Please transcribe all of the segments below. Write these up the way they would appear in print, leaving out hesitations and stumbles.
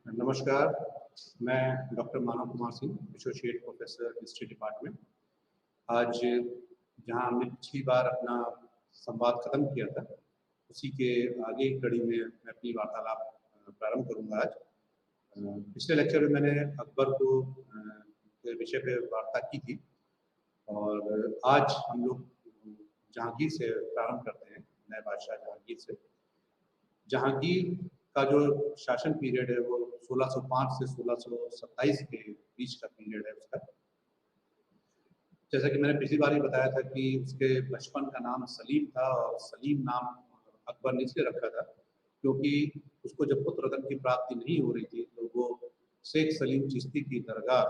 नमस्कार, मैं doctor Manav Kumar Singh, associate professor history department. आज जहां हमने पिछली बार अपना संवाद खत्म किया था, उसी के आगे की कड़ी में मैं अपनी वार्तालाप प्रारंभ करूंगा आज। पिछले लेक्चर में मैंने अकबर को के विषय पे वार्ता की थी और आज हम लोग जहांगीर से प्रारंभ करते हैं, नए बादशाह जहांगीर से। जहांगीर का जो शासन पीरियड है वो 1605 से 1627 के बीच का पीरियड है उसका। जैसा कि मैंने पिछली बार ही बताया था कि उसके बचपन का नाम सलीम था और सलीम नाम अकबर ने इसलिए रखा था क्योंकि उसको जब पुत्र रत्न की प्राप्ति नहीं हो रही थी तो वो शेख सलीम चिश्ती की दरगाह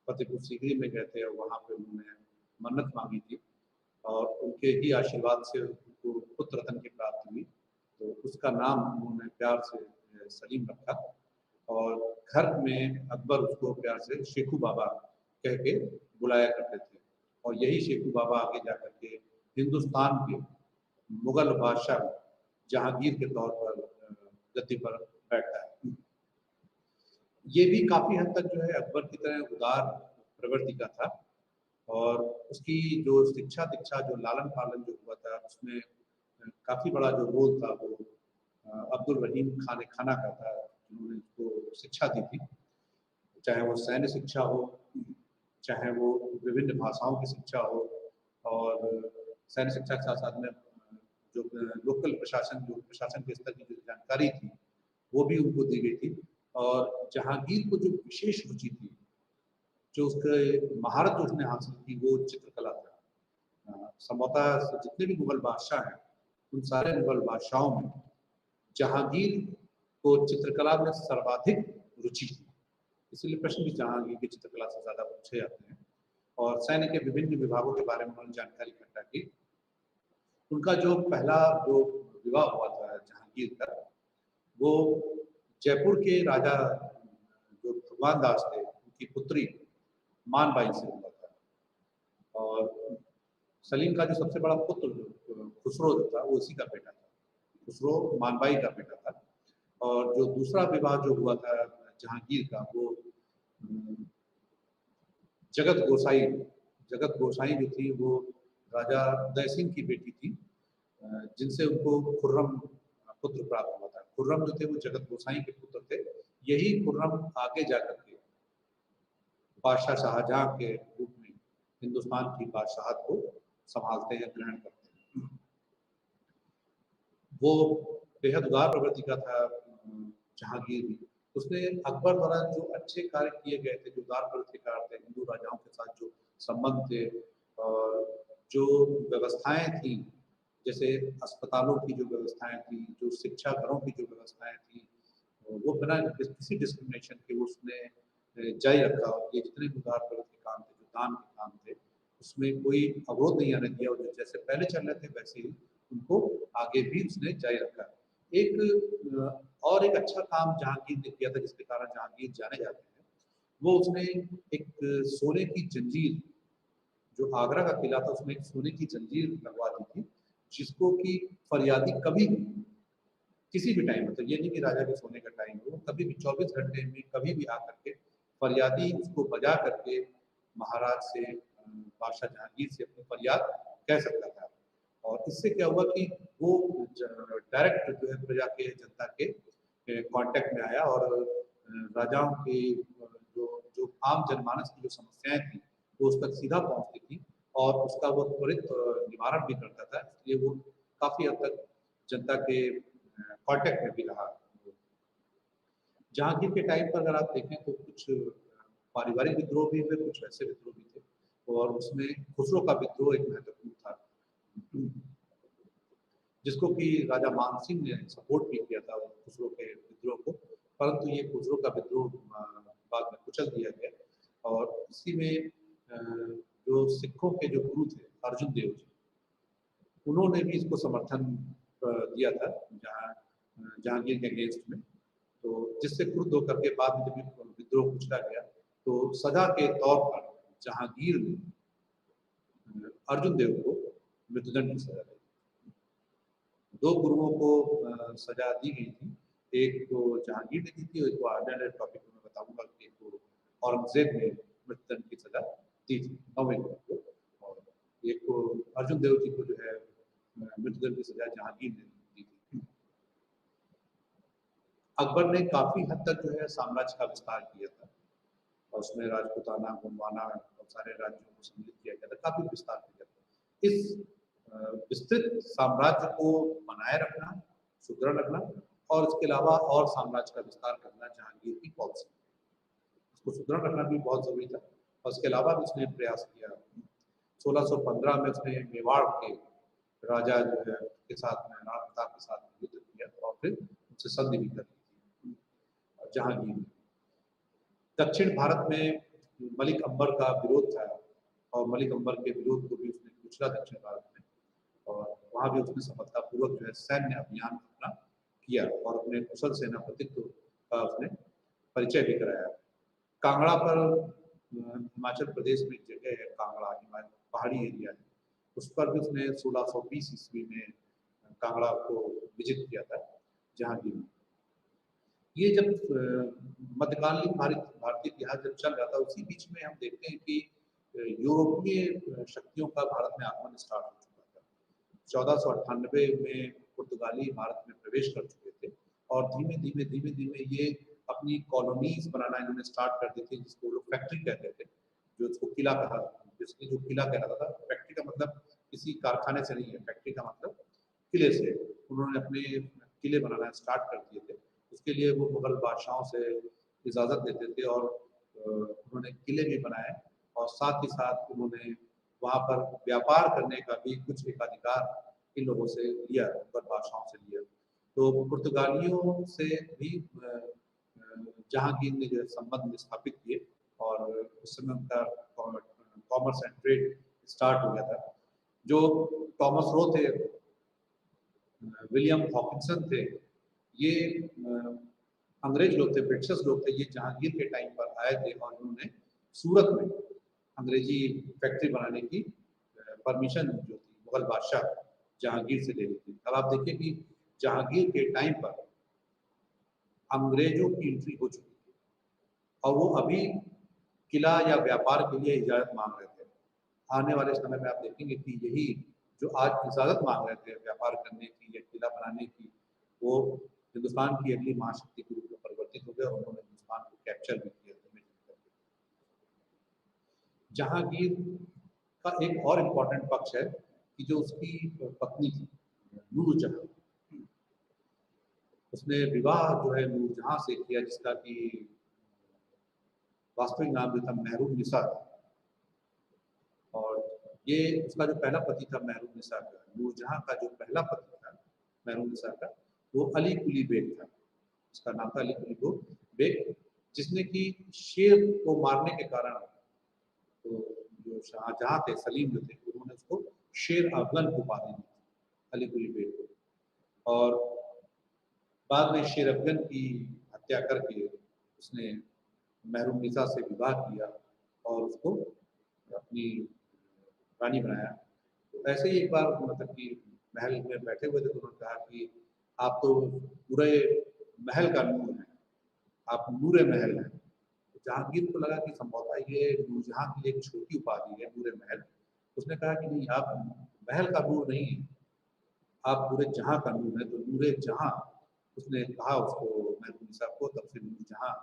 फतेहपुर सीकरी में गए थे और वहाँ पे उन्होंने मन्नत मांगी थी और उनके ही आशीर्वाद से उनको पुत्र रत्न की प्राप्ति हुई। तो उसका नाम उन्होंने प्यार से सलीम रखा और घर में अकबर उसको प्यार से शेखू बाबा कह के बुलाया करते थे और यही शेखू बाबा आगे जाकर के हिंदुस्तान के मुगल बादशाह जहांगीर के तौर पर गद्दी पर बैठता है। ये भी काफ़ी हद तक जो है अकबर की तरह उदार प्रवृत्ति का था और उसकी जो शिक्षा दीक्षा जो लालन पालन जो हुआ था उसमें काफ़ी बड़ा जो रोल था वो अब्दुल रहीम खान खाना का था, जिन्होंने उसको शिक्षा दी थी, चाहे वो सैन्य शिक्षा हो, चाहे वो विभिन्न भाषाओं की शिक्षा हो और सैन्य शिक्षा के साथ साथ में जो लोकल प्रशासन के स्तर की जो जानकारी थी वो भी उनको दी गई थी। और जहांगीर को जो विशेष रुचि थी, जो उसके महारत जो उसने हासिल की वो चित्रकला था। संभवतः जितने भी मुगल बादशाह हैं उन सारे मुगल बादशाहों में जहांगीर को चित्रकला में सर्वाधिक रुचि थी, इसलिए प्रश्न भी जहांगीर की चित्रकला से ज़्यादा पूछे जाते हैं। और सैन्य के विभिन्न विभागों के बारे में उन्होंने जानकारी इकट्ठा की। उनका जो पहला जो विवाह हुआ था जहांगीर का, वो जयपुर के राजा जो भगवान दास थे उनकी पुत्री मानबाई से हुआ था। और सलीम का जो सबसे बड़ा पुत्र खुसरो जो था वो इसी का बेटा था, खुसरो मानबाई का बेटा था। और जो दूसरा विवाह जो हुआ था जहांगीर का वो जगत गोसाई जो थी वो राजा उदय सिंह की बेटी थी, जिनसे उनको खुर्रम पुत्र प्राप्त हुआ था। खुर्रम जो थे वो जगत गोसाई के पुत्र थे। यही खुर्रम आगे जाकर के बादशाह शाहजहां के रूप में हिंदुस्तान की बादशाहत को संभालते हैं, ग्रहण करते हैं। वो बेहद उदार प्रवृत्ति का था जहांगीर भी। उसने अकबर द्वारा जो अच्छे कार्य किए गए थे, जो उदार प्रवृत्ति के कार्य थे, हिंदू राजाओं के साथ जो संबंध थे और जो व्यवस्थाएं थी, जैसे अस्पतालों की जो व्यवस्थाएं थी, जो शिक्षा घरों की जो व्यवस्थाएं थी, वो बिना किसी डिस्क्रिमिनेशन के उसने जारी रखा। ये जितने भी उदार प्रवृत्ति के काम थे, जो दान के काम थे, उसमें कोई अवरोध नहीं आने दिया और जैसे पहले चल रहे थे वैसे ही उनको आगे भी उसने जारी रखा। एक अच्छा काम जहांगीर ने किया था जिसके कारण जहांगीर जाने जाते हैं, वो उसने एक सोने की जंजीर, जो आगरा का किला था उसमें एक सोने की जंजीर लगवा दी थी, जिसको कि फरियादी कभी भी किसी भी टाइम, मतलब ये नहीं कि राजा के सोने का टाइम हो, कभी भी 24 घंटे में कभी भी आकर के फरियादी उसको बजा करके महाराज से, बादशाह जहांगीर से अपनी फरियाद कह सकता था। और इससे क्या हुआ कि वो डायरेक्ट जो है प्रजा के, जनता के कांटेक्ट में आया और राजाओं के जो जो आम जनमानस की जो समस्याएं थी वो उस तक सीधा पहुंचती थी और उसका वो त्वरित निवारण भी करता था। इसलिए वो काफ़ी हद तक जनता के कांटेक्ट में भी रहा। जहांगीर के टाइम पर अगर आप देखें तो कुछ पारिवारिक विद्रोह भी हुए, कुछ वैसे विद्रोह भी थे और उसमें खुसरो का विद्रोह एक महत्वपूर्ण था, जिसको कि राजा मान सिंह ने सपोर्ट भी किया था खुसरो के विद्रोह को, परंतु ये खुसरो का विद्रोह बाद में कुचल दिया गया। और इसी में जो सिखों के जो गुरु थे अर्जुन देव जी, उन्होंने भी इसको समर्थन दिया था जहांगीर के अगेंस्ट में। तो जिससे क्रुद्ध होकर के बाद में जब विद्रोह कुचला गया तो सजा के तौर पर जहांगीर ने अर्जुन देव को मृत्युदंड की सजा दी। दो गुरुओं को सजा दी गई थी। एक तो जहांगीर ने दी थी, एक को आने टॉपिक में बताऊंगा कि एक को औरंगजेब ने मृत्युदंड की सजा दी थी 9वें गुरु को, और एक को अर्जुन देव जी को जो है मृत्युदंड की सजा जहांगीर ने दी थी। अकबर ने काफी हद तक जो है साम्राज्य का विस्तार किया था, और उसमें राजपूताना, गोंडवाना और सारे राज्यों को सम्मिलित किया गया था, काफी विस्तार किया था। इस विस्तृत साम्राज्य को बनाए रखना, सुदृढ़ रखना और इसके अलावा और साम्राज्य का विस्तार करना जहांगीर की पॉलिसी, उसको सुदृढ़ रखना भी बहुत जरूरी था। और इसके अलावा भी उसने प्रयास किया। 1615 में उसने मेवाड़ के राजा जो है के साथ में, राणा प्रताप के साथ युद्ध किया और फिर उनसे संधि भी कर ली थी जहांगीर। दक्षिण भारत में मलिक अंबर का विरोध था, और मलिक अंबर के विरोध को भी उसने कुचला दक्षिण भारत में, और वहाँ भी उसने सफलतापूर्वक जो है सैन्य अभियान अपना किया और अपने कुशल सेनापतित्व का उसने परिचय भी कराया। कांगड़ा पर हिमाचल प्रदेश में एक जगह है कांगड़ा, पहाड़ी एरिया है, उस पर भी उसने 1620 ईस्वी में कांगड़ा को विजिट किया था जहांगीर ने। ये जब मध्यकालीन भारतीय इतिहास जब चल रहा था, उसी बीच में हम देखते हैं कि यूरोपीय शक्तियों का भारत में आगमन स्टार्ट हो चुका था। 1498 में पुर्तगाली भारत में प्रवेश कर चुके थे, और धीमे धीमे ये अपनी कॉलोनीज बनाना इन्होंने स्टार्ट कर दी थी, जिसको लोग फैक्ट्री कहते थे, जो उसको किला कहा, जिसकी जो किला कहलाता था। फैक्ट्री का मतलब किसी कारखाने से नहीं है, फैक्ट्री का मतलब किले से। उन्होंने अपने किले बनाना स्टार्ट कर दिए थे। उसके लिए वो मुगल बादशाहों से इजाज़त लेते थे, और उन्होंने किले भी बनाए, और साथ ही साथ उन्होंने वहाँ पर व्यापार करने का भी कुछ एकाधिकार इन लोगों से लिया, मुगल बादशाहों से लिया। तो पुर्तगालियों से भी जहांगीर ने जो है संबंध स्थापित किए, और उस समय उनका कॉमर्स एंड ट्रेड स्टार्ट हो गया था। जो टॉमस रो थे, विलियम हॉकिंसन थे, ये अंग्रेज लोग थे, ब्रिटिशर्स लोग थे। ये जहांगीर के टाइम पर आए थे, और उन्होंने सूरत में अंग्रेजी फैक्ट्री बनाने की परमिशन जो थी मुगल बादशाह जहांगीर से ले ली थी। अब आप देखिए कि जहांगीर के टाइम पर अंग्रेजों की एंट्री हो चुकी थी, और वो अभी किला या व्यापार के लिए इजाजत मांग रहे थे। आने वाले समय में आप देखेंगे कि यही जो आज इजाजत मांग रहे थे व्यापार करने की या किला बनाने की, वो हिंदुस्तान की अगली महाशक्ति के रूप में परिवर्तित हो गए, और उन्होंने हिंदुस्तान को कैप्चर भी किया। जहांगीर का एक और इम्पोर्टेंट पक्ष है कि जो उसकी पत्नी थी नूरजहां, उसने विवाह जो है नूरजहां से किया, जिसका कि वास्तविक नाम जो था महरून निसा था। और ये उसका जो पहला पति था महरून निसा का, नूरजहां का जो पहला पति था महरून निसा का, वो अली कुली बेग था। उसका नाम था अली कुली बेग, जिसने कि शेर को मारने के कारण, तो जो शाहजहां थे, सलीम जो थे, उन्होंने उसको शेर अफगन उपाधि दी अली कुली बेग को। और बाद में शेर अफगन की हत्या करके उसने महरून निसा से विवाह किया और उसको अपनी रानी बनाया। तो ऐसे ही एक बार मतलब कि महल में बैठे हुए थे, तो उन्होंने कहा कि आप तो पूरे महल का नूर हैं, आप नूरे महल हैं। तो जहांगीर को लगा कि संभवतः ये नूरजहां की एक छोटी उपाधि है, नूरे महल। उसने कहा कि नहीं, आप महल का नूर नहीं है, आप पूरे जहां का नूर है। तो नूरे जहां उसने कहा उसको महरून निसा को, तब से नूरजहां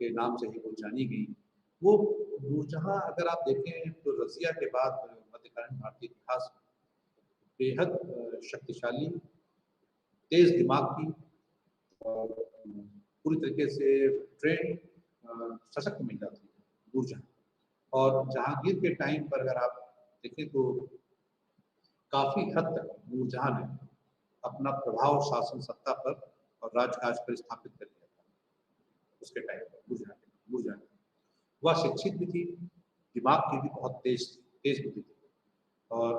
के नाम से ही वो जानी गई। वो नूरजहां अगर आप देखें तो रजिया के बाद मध्यकालीन भारतीय इतिहास में बेहद शक्तिशाली, तेज दिमाग की, और पूरी तरीके से ट्रेन सशक्त महिला थी नूरजहां। और जहांगीर के टाइम पर अगर आप देखें तो काफी हद तक नूरजहां ने अपना प्रभाव शासन सत्ता पर और राजकाज पर स्थापित कर लिया था उसके टाइम पर। नूरजहां वह शिक्षित भी थी, दिमाग की भी बहुत तेज बुद्धि थी, और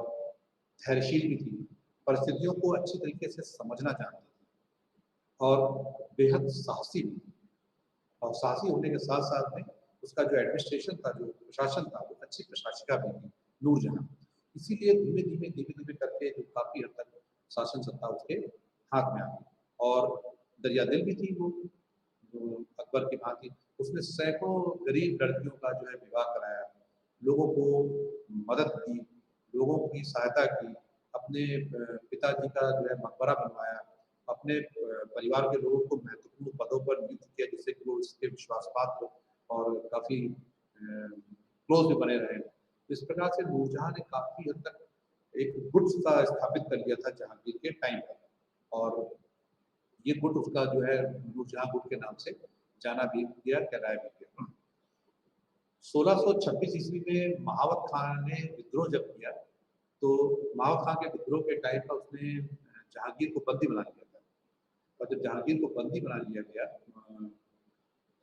धैर्यशील भी थी, परिस्थितियों को अच्छी तरीके से समझना जानती थी, और बेहद साहसी भी थी। और साहसी होने के साथ साथ में उसका जो एडमिनिस्ट्रेशन था, जो प्रशासन था, वो अच्छी प्रशासिका भी थी नूरजहां। इसीलिए धीमे धीमे करके जो काफी हद तक शासन सत्ता उसके हाथ में आ गई। और दरिया दिल भी थी वो अकबर की भांति। उसने सैकड़ों गरीब लड़कियों का जो है विवाह कराया, लोगों को मदद की, लोगों की सहायता की, अपने पिताजी का जो है मकबरा बनवाया, अपने परिवार के लोगों को महत्वपूर्ण पदों पर नियुक्त किया जिससे कि वो इसके विश्वास पात्र और काफ़ी क्लोज भी बने रहे। इस प्रकार से नूरजहां ने काफ़ी हद तक एक गुट सा स्थापित कर लिया था जहांगीर के टाइम पर, और ये गुट उसका जो है नूरजहां गुट के नाम से जाना भी गया, कहलाया भी गया। 1626 ईस्वी में महावत खान ने विद्रोह जब किया, तो महावत खान के विद्रोह के टाइम पर उसने जहांगीर को बंदी बना लिया था। और जब जहांगीर को बंदी बना लिया गया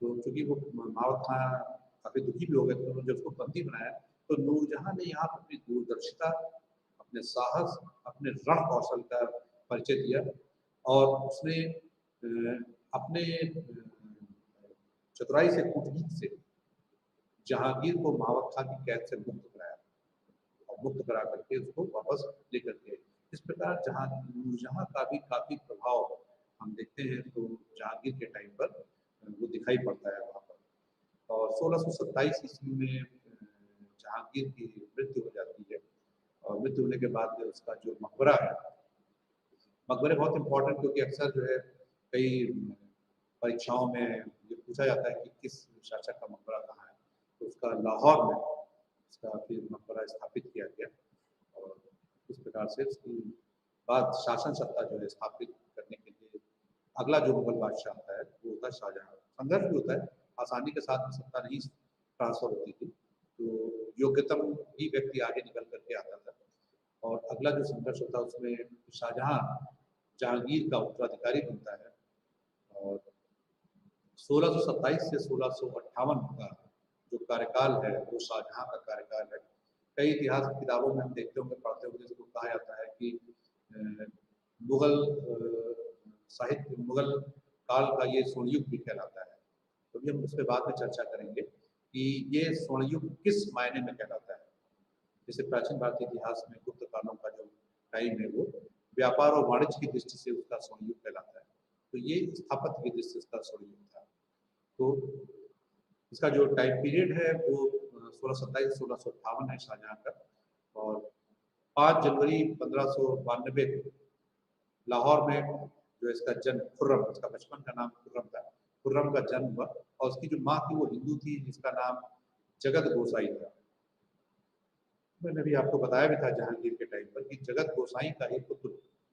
तो चूंकि वो महावत खान काफ़ी दुखी भी हो गए, तो उन्होंने जब उसको बंदी बनाया तो नूरजहां ने यहाँ अपनी दूरदर्शिता, अपने साहस, अपने रण कौशल का परिचय दिया, और उसने अपने चतुराई से, कूटनीति से जहांगीर को महावत खान की कैद से मुक्त कराया और मुक्त करा करके उसको वापस लेकर के। इस प्रकार नूरजहां का भी काफ़ी प्रभाव हम देखते हैं तो जहांगीर के टाइम पर वो दिखाई पड़ता है वहाँ पर। और 1627 ईस्वी में जहांगीर की मृत्यु हो जाती है, और मृत्यु होने के बाद उसका जो मकबरा है, मकबरे बहुत इम्पोर्टेंट, क्योंकि अक्सर जो है कई परीक्षाओं में ये पूछा जाता है कि किस शासक का मकबरा कहाँ है, तो उसका लाहौर में उसका फिर मकबरा स्थापित किया गया। और इस प्रकार से उसकी बाद शासन सत्ता जो है स्थापित करने के लिए अगला जो मुगल बादशाह आता है वो होता है शाहजहां। संघर्ष भी होता है, आसानी के साथ में सत्ता नहीं ट्रांसफर होती थी, तो योग्यतम ही व्यक्ति आगे निकल करके आता था। और अगला जो संघर्ष होता है उसमें शाहजहां जहांगीर का उत्तराधिकारी बनता है, और 1627 से 1658 का जो कार्यकाल है वो शाहजहां का कार्यकाल है। कई इतिहास की किताबों में हम देखते होंगे, पढ़ते होंगे, जिसको कहा जाता है कि मुगल साहित्य, मुगल काल का ये स्वर्ण युग भी कहलाता है। तो भी हम उस पर बाद में चर्चा करेंगे कि ये स्वर्ण युग किस मायने में कहलाता है। जैसे प्राचीन भारतीय इतिहास में गुप्त कालों का जो टाइम है वो व्यापार और वाणिज्य की दृष्टि से उसका स्वर्ण युग कहलाता है, तो ये स्थापत्य की दृष्टि से उसका स्वर्ण युग था। तो इसका जो टाइम पीरियड है वो 1627 1658 है शाहजहां का, और 5 जनवरी 1592 को लाहौर में जो इसका जन्म, खुर्रम, इसका बचपन का नाम खुर्रम था, खुर्रम का जन्म हुआ। और उसकी जो माँ थी वो हिंदू थी, जिसका नाम जगत गोसाई था। मैंने भी आपको बताया भी था जहांगीर के टाइम पर कि जगत गोसाई का एक पुत्र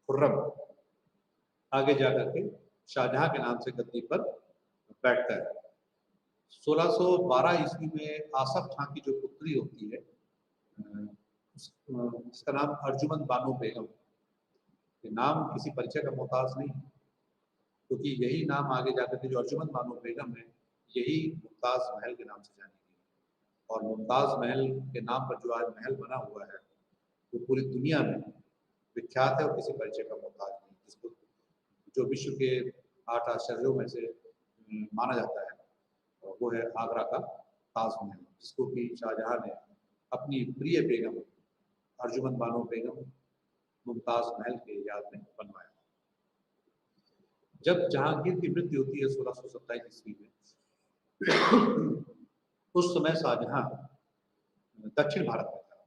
खुर्रम आगे जाकर के शाहजहां के नाम से गद्दी पर बैठता है। 1612 ईस्वी में आसफ खां की जो पुत्री होती है उसका नाम अर्जुमंद बानो बेगम। ये नाम किसी परिचय का मोहताज नहीं, क्योंकि यही नाम आगे जाकर के जो अर्जुमंद बानो बेगम है यही मुमताज महल के नाम से जानी गई, और मुमताज महल के नाम पर जो आज महल बना हुआ है वो पूरी दुनिया में विख्यात है और किसी परिचय का मोहताज नहीं, जिसको जो विश्व के 8 आश्चर्यों में से माना जाता है, वो है आगरा का ताजमहल, जिसको कि शाहजहां ने अपनी प्रिय बेगम अर्जुमंद बानो बेगम मुमताज महल के याद में बनवाया। जब जहांगीर की मृत्यु होती है 1627 ईस्वी में, उस समय शाहजहां दक्षिण भारत में था,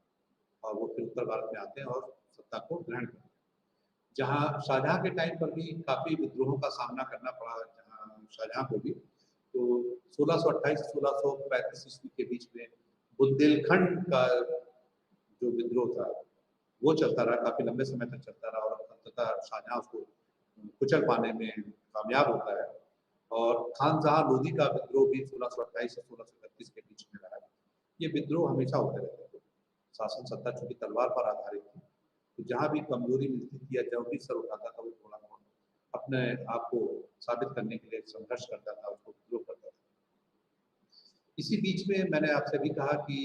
और वो फिर उत्तर भारत में आते हैं और सत्ता को ग्रहण करते हैं। जहाँ शाहजहां के टाइम पर भी काफ़ी विद्रोहों का सामना करना पड़ा शाहजहां को भी, तो 1628 से 1635 ईस्वी के बीच में बुंदेलखंड का जो विद्रोह था वो चलता रहा, काफ़ी लंबे समय तक चलता रहा, और अंततः शाहजहां उसको कुचल पाने में कामयाब होता है। और खानजहां लोधी का विद्रोह भी 1628 से 1631 के बीच में रहा। ये विद्रोह हमेशा होते रहते थे। शासन सत्ता चूंकि तलवार पर आधारित थी, तो जहाँ भी कमजोरी मिलती थी या जब भी सर उठाता था वो थोड़ा बहुत अपने आप को साबित करने के लिए संघर्ष करता था, उसको विद्रोह करता था। इसी बीच में मैंने आपसे भी कहा कि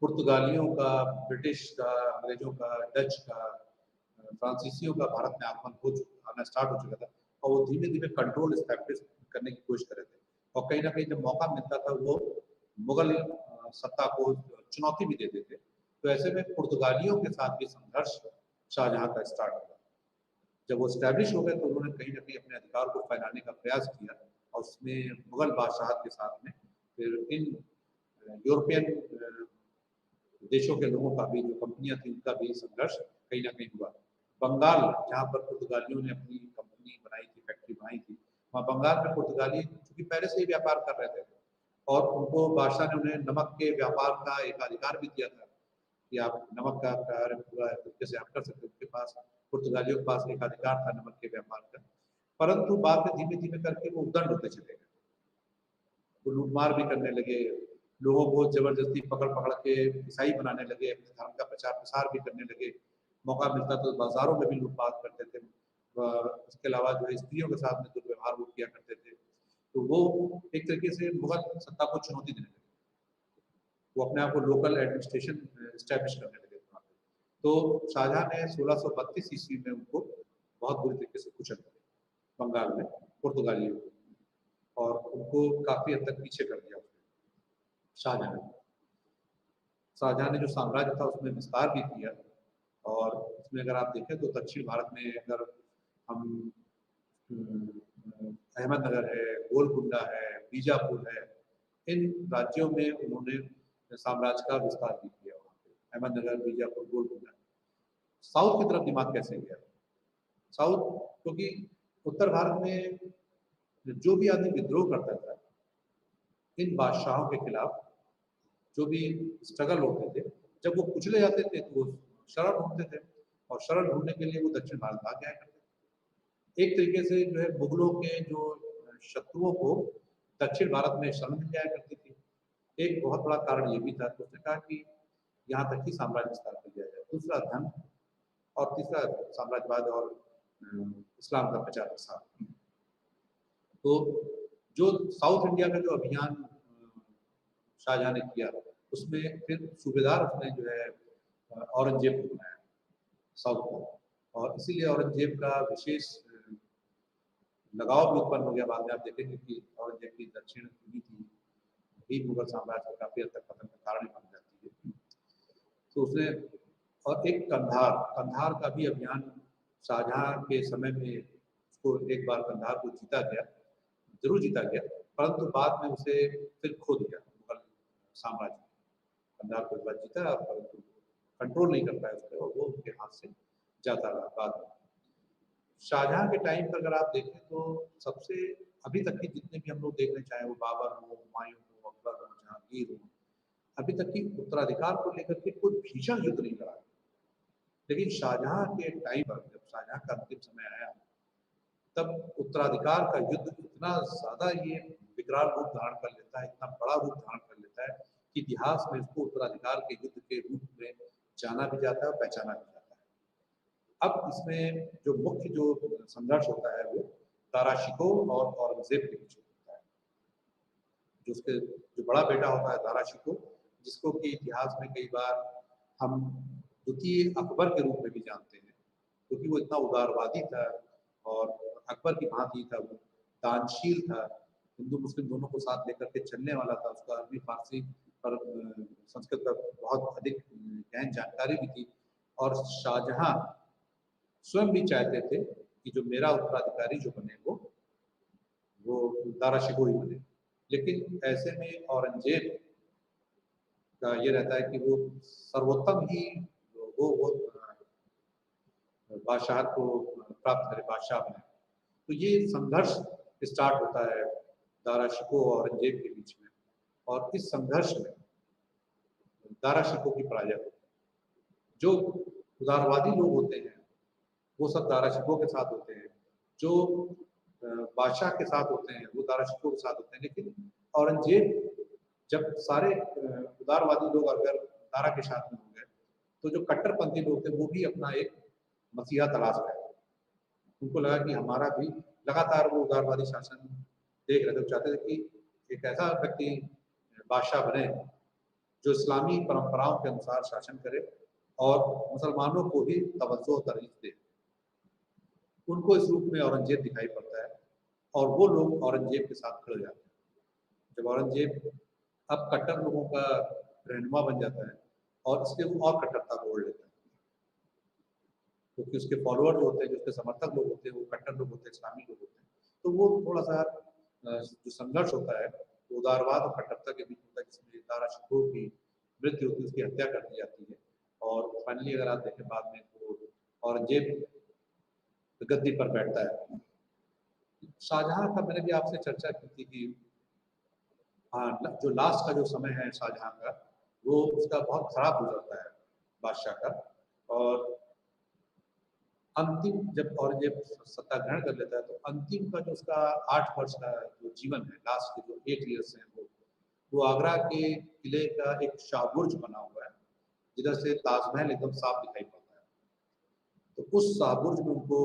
पुर्तगालियों का, ब्रिटिश का, अंग्रेजों का, डच का, फ्रांसीसियों का भारत में आगमन आना स्टार्ट हो चुका था, और वो धीमे धीमे कंट्रोल स्टैब्लिश करने की कोशिश कर रहे थे। और कहीं ना कहीं जब मौका मिलता था वो मुगल सत्ता को चुनौती भी देते थे। तो ऐसे में पुर्तगालियों के साथ भी संघर्ष शाहजहां का स्टार्ट हुआ। जब वो स्टैब्लिश हो गए तो उन्होंने कहीं ना कहीं अपने अधिकार को फैलाने का प्रयास किया और उसमें मुगल बादशाह के साथ में फिर इन यूरोपियन देशों के लोगों का भी, जो कंपनियां थी उनका भी संघर्ष कहीं ना कहीं हुआ। बंगाल, जहाँ पर पुर्तगालियों ने अपनी कंपनी बनाई थी, फैक्ट्री बनाई थी, वहाँ बंगाल में पुर्तगाली चूंकि पहले से ही व्यापार कर रहे थे और उनको बादशाह ने उन्हें नमक के व्यापार का एक अधिकार भी दिया था कि आप नमक का कार्य पूरा तरीके से आप कर सकते हो। उनके पास, पुर्तगालियों के पास एक अधिकार था नमक के व्यापार का, परंतु बाद में धीमे धीमे करके वो उद्दंड होते चले गए। वो लूटमार भी करने लगे, लोगों को जबरदस्ती पकड़ पकड़ के ईसाई बनाने लगे, अपने धर्म का प्रचार प्रसार भी करने लगे। मौका मिलता तो बाजारों में भी लूटपाट करते थे। इसके अलावा जो है स्त्रियों के साथ में दुर्व्यवहार वो किया करते थे। तो वो एक तरीके से मुगल सत्ता को चुनौती देने लगे, वो अपने आप को लोकल एडमिनिस्ट्रेशन स्टैब्लिश करने लगे वहाँ पे। तो शाहजहां ने 1632 ईस्वी में उनको बहुत बुरी तरीके से कुचल दिया बंगाल में, पुर्तगालियों को, और उनको काफी हद तक पीछे कर दिया उसने शाहजहां ने। शाहजहां ने जो साम्राज्य था उसमें विस्तार भी किया, और इसमें अगर आप देखें तो दक्षिण भारत में अगर हम अहमदनगर है, गोलकुंडा है, बीजापुर है, इन राज्यों में उन्होंने साम्राज्य का विस्तार भी किया वहाँ पे, अहमदनगर, बीजापुर, गोलकुंडा। साउथ की तरफ दिमाग कैसे गया? साउथ, क्योंकि उत्तर भारत में जो भी आदमी विद्रोह करता था इन बादशाहों के खिलाफ, जो भी स्ट्रगल होते थे, जब वो कुचले जाते थे तो वो शरण ढूंढते थे, और शरण ढूंढने के लिए वो दक्षिण भारत भाग जाया करते थे। एक तरीके से जो है मुगलों के जो शत्रुओं को दक्षिण भारत में शरण मिल जाया करती थी। एक बहुत बड़ा कारण ये भी था कि उसने कहा कि यहाँ तक ही साम्राज्य विस्तार कर दिया जाए। दूसरा धन, और तीसरा साम्राज्यवाद और इस्लाम का प्रचार प्रसार। तो जो साउथ इंडिया का जो अभियान शाहजहां ने किया, उसमें फिर सूबेदार उसने जो है औरंगजेब को बनाया साउथ को, और इसीलिए औरंगजेब का विशेष लगाव भी उत्पन्न हो गया। बाद में आप देखेंगे कि औरंगजेब की दक्षिण नीति भी मुगल साम्राज्य का काफी हद तक पतन का कारण बन जाती है। तो उसने, और एक कंधार, कंधार का भी अभियान शाहजहां के समय में, उसको एक बार कंधार को जीता गया, जरूर जीता गया, परंतु बाद में उसे फिर खो दिया मुगल साम्राज्य। कंधार को एक बार जीता परंतु कंट्रोल नहीं कर पाया उस पर, और वो उनके हाथ से जाता रहा बाद में। शाहजहां के टाइम पर अगर आप देखें तो सबसे अभी तक के जितने भी हम लोग देख रहे हैं, चाहे वो बाबर हो, हुमायूं हो, अकबर हो, जहांगीर हो, अभी तक की उत्तराधिकार को लेकर के कोई भीषण युद्ध नहीं लड़ा। लेकिन शाहजहां के टाइम पर जब शाहजहां का अंतिम समय आया, तब उत्तराधिकार का युद्ध इतना ज्यादा ये विकराल रूप धारण कर लेता है, इतना बड़ा रूप धारण कर लेता है कि इतिहास में इसको उत्तराधिकार के युद्ध के रूप में जाना भी जाता है और पहचाना भी जाता है। अब इसमें जो मुख्य जो संघर्ष होता है वो दारा शिकोह और औरंगजेब के बीच होता है। जो उसके जो बड़ा बेटा होता है दारा शिकोह, जिसको कि इतिहास में कई बार हम द्वितीय अकबर के रूप में भी जानते हैं, क्योंकि वो इतना उदारवादी था और अकबर की भांति था, वो दानशील था, हिंदू मुस्लिम दोनों को साथ लेकर के चलने वाला था। उसका अरबी फारसी पर संस्कृत पर बहुत अधिक गहन जानकारी भी थी, और शाहजहां स्वयं भी चाहते थे कि जो मेरा उत्तराधिकारी जो बने वो दारा शिकोह ही बने। लेकिन ऐसे में औरंगजेब का ये रहता है कि वो सर्वोत्तम ही वो बादशाह को प्राप्त करे, बादशाह बने। तो ये संघर्ष स्टार्ट होता है दारा शिकोह और औरंगजेब के बीच में, और इस संघर्ष में दारा शिकोह की पराजय होती है। जो उदारवादी लोग होते हैं वो सब दारा शिकोह के साथ होते हैं, जो बादशाह के साथ होते हैं वो दारा शिकोह के साथ होते हैं। लेकिन औरंगजेब, जब सारे उदारवादी लोग अगर दारा के साथ में हो गए, तो जो कट्टरपंथी लोग थे वो भी अपना एक मसीहा तलाश रहे। उनको लगा कि हमारा भी, लगातार वो उदारवादी शासन देख रहे थे, चाहते थे कि एक ऐसा व्यक्ति बादशाह बने जो इस्लामी परंपराओं के अनुसार शासन करे और मुसलमानों को भी तवज्जो तरजीह दे। उनको इस रूप में औरंगजेब दिखाई पड़ता है, और वो लोग औरंगजेब के साथ खड़े जाते हैं। जब औरंगजेब अब कट्टर लोगों का रहनुमा बन जाता है, और इसलिए वो और कट्टरता को ओढ़ लेता है। क्योंकि उसके फॉलोअर जो होते हैं, जो उसके समर्थक लोग होते हैं, वो कट्टर लोग होते हैं, इस्लामी लोग होते हैं। तो वो थोड़ा सा जो संघर्ष होता है वो उदारवाद और कट्टरता के बीच होता है, जिसमें दारा शिकोह की मृत्यु होती है, उसकी हत्या कर दी जाती है। और फाइनली अगर आप देखें बाद में तो औरंगजेब गद्दी पर बैठता है। शाहजहां का मैंने भी आपसे चर्चा की थी कि हाँ, जो लास्ट का जो समय है शाहजहां का, वो उसका बहुत खराब गुजरता है बादशाह का। और अंतिम जब औरंगजेब सत्ता ग्रहण कर लेता है तो अंतिम का जो उसका 8 वर्ष का जो जीवन है, लास्ट के जो 8 ईयर्स हैं, वो आगरा के किले का एक शाहबुर्ज बना हुआ है, जिधर से ताजमहल एकदम साफ दिखाई पड़ता है। तो उस शाहबुर्ज में उनको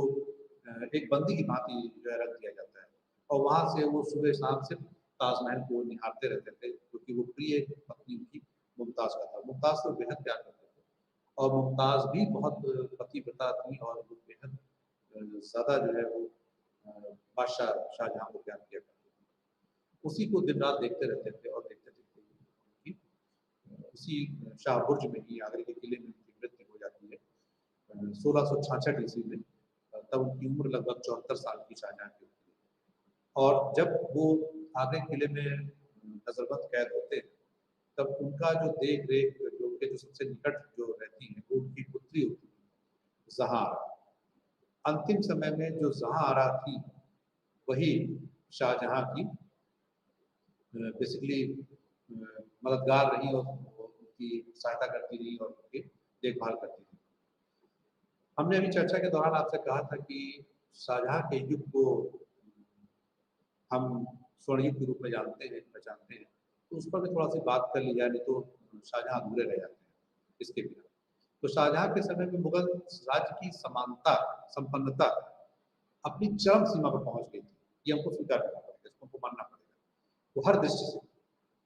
एक बंदी की भांति जो है रख दिया जाता है, और वहां से वो सुबह शाम सिर्फ ताजमहल को निहारते रहते थे, क्योंकि वो प्रिय पत्नी उनकी मुमताज का था। मुमताज को बेहद प्यार करते थे, और मुमताज भी बहुत पतिव्रता थी, और वो बेहद ज़्यादा जो है वो बादशाह शाहजहां को प्यार किया करते थे। उसी को दिन रात देखते रहते थे, और देखते देखते उसी शाहबुर्ज में ही, आगरे के किले में उनकी मृत्यु हो जाती है 1666 ईस्वी में। तब उनकी उम्र लगभग 74 साल की शाहजहां की होती है। और जब वो आगरे किले में नजरबंद कैद होते हैं, तब उनका जो देख रेख, जो उनके जो सबसे निकट जो रहती है, वो उनकी पुत्री होती है जहां। अंतिम समय में जो जहां थी, वही शाहजहां की बेसिकली मददगार रही, और उनकी सहायता करती रही, और उनकी देखभाल करती रही। हमने अभी चर्चा के दौरान आपसे कहा था कि शाहजहां के युग को हम स्वर्ण युग के रूप में जानते हैं, पहचानते हैं, तो उस पर भी थोड़ा सी बात कर ली जाए, नहीं तो शाहजहां अधूरे रह जाते हैं इसके बिना। तो शाहजहां के समय में मुगल राज्य की समानता, संपन्नता अपनी चरम सीमा पर पहुंच गई थी। ये हमको स्वीकार करना पड़ेगा, इसको हमको मानना पड़ेगा। वो हर दृष्टि से,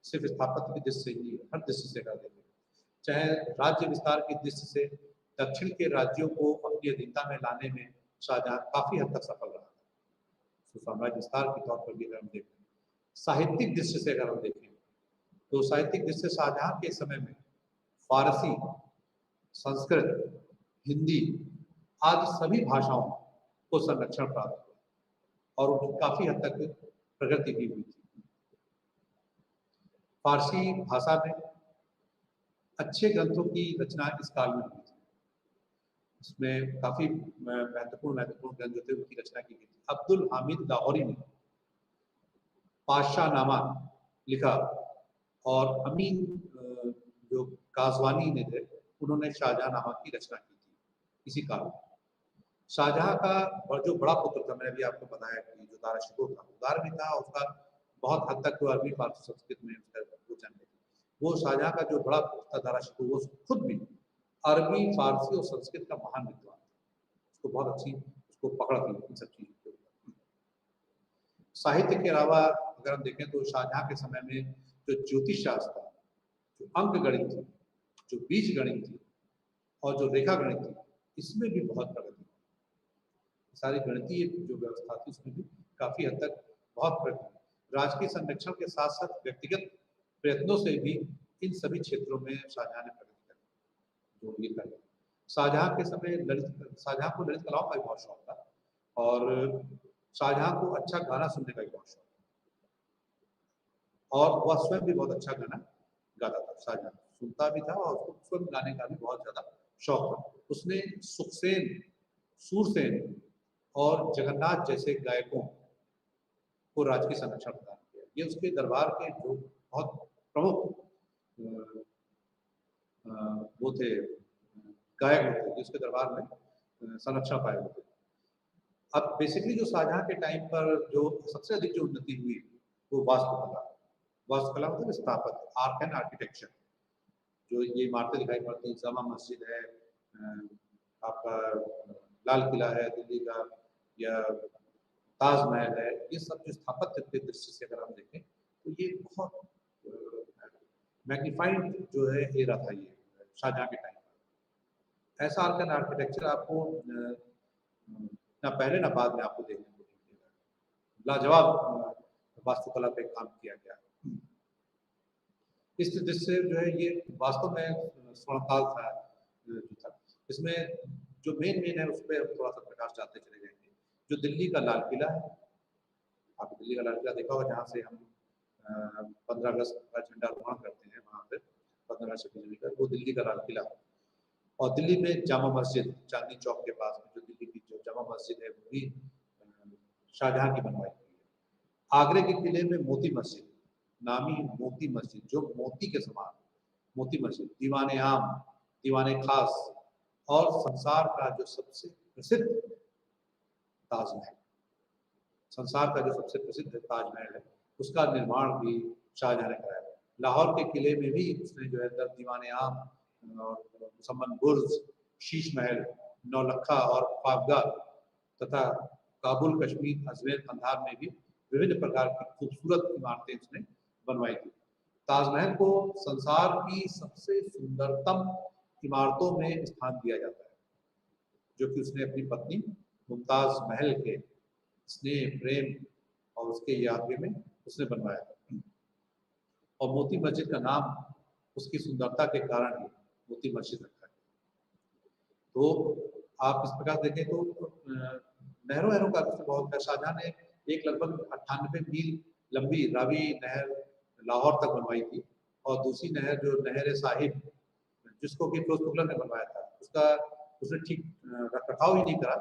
सिर्फ स्थापत्य की दृष्टि से ही, हर दृष्टि से कर देंगे। चाहे राज्य विस्तार की दृष्टि से दक्षिण के राज्यों को अपनी अधीनता में लाने में शाहजहां काफी हद तक सफल रहा। तो साम्राज्य विस्तार के तौर पर भी अगर हम देखें, साहित्यिक दृष्टि से अगर हम देखें, तो साहित्यिक दृष्टि से शाहजहां के समय में फारसी, संस्कृत, हिंदी आदि सभी भाषाओं को संरक्षण प्राप्त हुआ, और उनकी काफी हद तक प्रगति भी हुई थी। फारसी भाषा में अच्छे ग्रंथों की रचना इस काल में हुई थी। इसमें काफी महत्वपूर्ण ग्रंथ जो थे उनकी रचना की गई थी। अब्दुल हामिद लाहौरी ने पातशाहनामा लिखा, और अमीन जो कासवानी ने थे, उन्होंने शाहजहांनामा की रचना की थी इसी काल में। शाहजहां का जो बड़ा पुत्र था, मैंने भी आपको बताया कि जो दारा शिकोह था, उदार भी था, उसका बहुत हद तक अरबी फारसी संस्कृत में उसका वो जानते थे। वो शाहजहां का जो बड़ा पुत्र था दारा शिकोह, वो खुद भी अरबी, फारसी और संस्कृत का महान विद्वान था। उसको बहुत अच्छी उसको पकड़ थी इन सब चीजों के ऊपर। साहित्य के अलावा अगर हम देखें तो शाहजहां के समय में जो ज्योतिष शास्त्र था, जो अंक गणित थी, जो बीज गणित थी, और जो रेखा गणित थी, इसमें भी बहुत प्रगति। सारी गणितीय जो व्यवस्था थी, उसमें भी काफी हद तक बहुत प्रगति। राजकीय संरक्षण के साथ साथ व्यक्तिगत प्रयत्नों से भी इन सभी क्षेत्रों में शाहजहां ने प्रगति करी, जो ये कर। शाहजहां के समय शाहजहां को ललित कलाओं का भी बहुत शौक था, और शाहजहां को अच्छा गाना सुनने का भी बहुत शौक था, और वह स्वयं भी बहुत अच्छा गाना गाता था। शाहजहां सुनता भी था, और उसको स्वयं गाने का भी बहुत ज्यादा शौक था। उसने सुखसेन, सूरसेन और जगन्नाथ जैसे गायकों को राजकीय संरक्षण प्रदान किया। ये उसके दरबार के जो बहुत प्रमुख वो थे, गायक होते थे, उसके दरबार में संरक्षण पाए होते। अब बेसिकली जो शाहजहां के टाइम पर जो सबसे अधिक जो उन्नति हुई, वो वास्तुकला। वास्तुकला मतलब स्थापत्य, आर्ट एंड आर्किटेक्चर। जो ये इमारतें दिखाई पड़ती हैं, जामा मस्जिद है, आपका लाल किला है दिल्ली का, या ताजमहल है, ये सब जो स्थापत्य के दृष्टि से अगर हम देखें तो ये बहुत मैग्निफाइड जो है एरा था ये शाहजहां के टाइम पर। ऐसा आर्ट एंड आर्किटेक्चर आपको ना पहले ना बाद में आपको देखने को मिलेगा। लाजवाब वास्तुकला पे काम किया गया। इस दृष्टि से जो है ये वास्तव में स्वर्णकाल था जो था। इसमें जो मेन है उस पर थोड़ा सा प्रकाश डालते चले जाएंगे। जो दिल्ली का लाल किला है, आपने दिल्ली का लाल किला देखा होगा, जहाँ से हम 15 अगस्त का झंडारोहण करते हैं, वहाँ पे 15 26 का, वो दिल्ली का लाल किला। और दिल्ली में जामा मस्जिद, चांदनी चौक के पास में जो दिल्ली की जो जामा मस्जिद है, वो भी शाहजहां की बनवाई हुई है। आगरे के किले में मोती मस्जिद, नामी मोती मस्जिद, जो मोती के समान मोती मस्जिद, दीवाने आम, दीवाने खास, और संसार का जो सबसे प्रसिद्ध ताजमहल, संसार का जो सबसे प्रसिद्ध ताजमहल है, उसका निर्माण भी शाहजहां ने कराया। लाहौर के किले में भी उसने जो है दीवाने आम और मुसम्मन बुर्ज, शीश महल, नौलखा और ख्वाबगा तथा काबुल, कश्मीर, अजमेर, कंधार में भी विभिन्न प्रकार की खूबसूरत इमारतें उसने बनवाई थी। ताजमहल को संसार की सबसे सुंदरतम इमारतों में स्थान दिया जाता है, जो कि उसने अपनी पत्नी मुमताज महल के स्नेह, प्रेम और उसके याद में उसने बनवाया था। और मोती मस्जिद का नाम उसकी सुंदरता के कारण ही मोती मस्जिद रखा है। तो आप इस प्रकार देखें तो नहरों का विषय बहुत है। शाहजहां ने एक लगभग 98 मील लंबी रावी नहर लाहौर तक बनवाई थी, और दूसरी नहर जो नहर साहिब, जिसको कि फिरोज तुगलक ने बनवाया था, उसका उसने ठीक रखरखाव ही नहीं करा,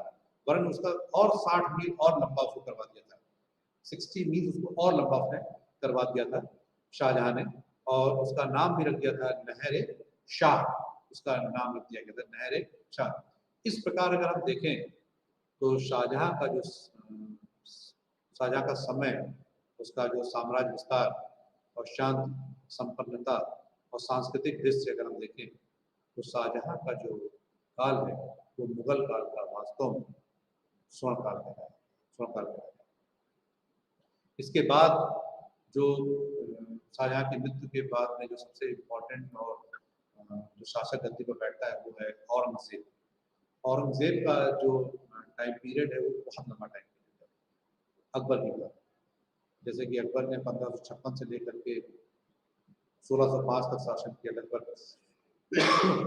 वरन उसका और 60 मील और लंबा उसको करवा दिया था। 60 मील उसको और लंबा उसने करवा दिया था शाहजहां ने, और उसका नाम भी रख दिया था नहर शाह, उसका नाम रख दिया गया था नहर शाह। इस प्रकार अगर हम देखें तो शाहजहां का समय, उसका जो साम्राज्य विस्तार और शांत संपन्नता और सांस्कृतिक दृश्य अगर हम देखें, तो शाहजहां का जो काल है वो मुगल काल का वास्तव में स्वर्ण काल है। इसके बाद जो शाहजहां की मृत्यु के बाद में जो सबसे इम्पोर्टेंट और जो शासक गद्दी पर बैठता है वो है औरंगजेब। औरंगजेब का जो टाइम पीरियड है वो बहुत लंबा टाइम पीरियड है अकबर की बात। जैसे कि अकबर ने 1556 से लेकर के 1605 तक शासन किया, लगभग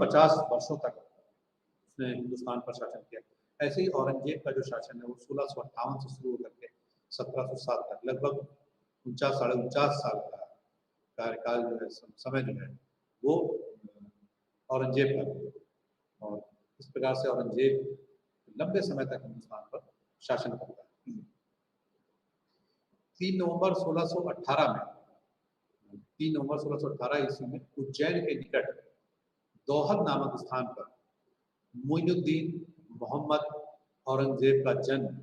50 वर्षों तक उसने हिंदुस्तान पर शासन किया। ऐसे ही औरंगजेब का जो शासन है वो 1658 से शुरू होकर के 1707 तक लगभग 49 साल का कार्यकाल जो है, समय जो है वो औरंगजेब का। और इस प्रकार से औरंगजेब लंबे समय तक हिंदुस्तान पर शासन करता है। 3 नवंबर 1618 ईस्वी में उज्जैन के निकट दोहद नामक स्थान पर मोइनुद्दीन मोहम्मद औरंगजेब का जन्म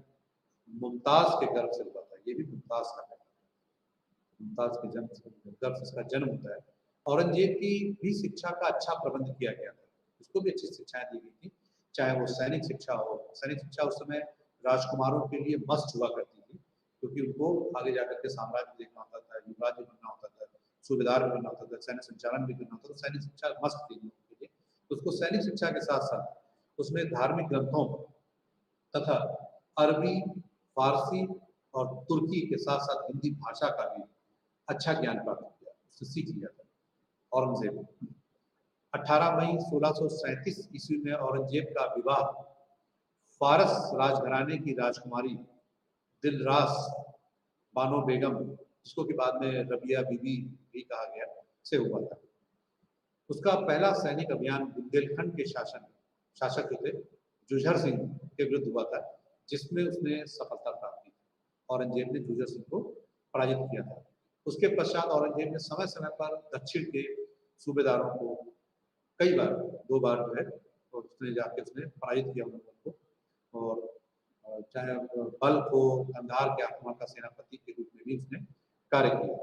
मुमताज के गर्भ से हुआ था। ये भी मुमताज का है, मुमताज के गर्भ से इसका जन्म होता है। औरंगजेब की भी शिक्षा का अच्छा प्रबंध किया गया था, उसको भी अच्छी शिक्षाएं दी गई थी, चाहे वो सैनिक शिक्षा हो। सैनिक शिक्षा उस समय राजकुमारों के लिए मस्ट हुआ करती थी, क्योंकि उनको आगे जाकर के साम्राज्य देखना होता था, युवराज बनना होता था, सूबेदार बनना होता था, सैन्य संचालन भी करना होता था। सैनिक शिक्षा मस्ट थी उनके लिए। तो उसको सैनिक शिक्षा के साथ साथ उसमें धार्मिक ग्रंथों तथा अरबी, फारसी और तुर्की के साथ साथ हिंदी भाषा का भी अच्छा ज्ञान प्राप्त किया, उससे सीख लिया था औरंगजेब। 18 मई 1637 ईस्वी में औरंगजेब का विवाह फारस राजघराने की राजकुमारी दिलरास बानो बेगम, जिसको कि बाद में रबिया बीबी भी कहा गया, से हुआ था। उसका पहला सैनिक अभियान बुंदेलखंड के शासक जो थे जुझर सिंह के विरुद्ध हुआ था, जिसमें उसने सफलता प्राप्त की। औरंगजेब ने जुझर सिंह को पराजित किया था। उसके पश्चात औरंगजेब ने समय समय पर दक्षिण के सूबेदारों को कई बार, 2 बार जो है तो उसने जाके उसने पराजित किया उन लोगों को। और चाहे बल्ख हो, कंधार के आक्रमण का सेनापति के रूप में भी उसने कार्य किया,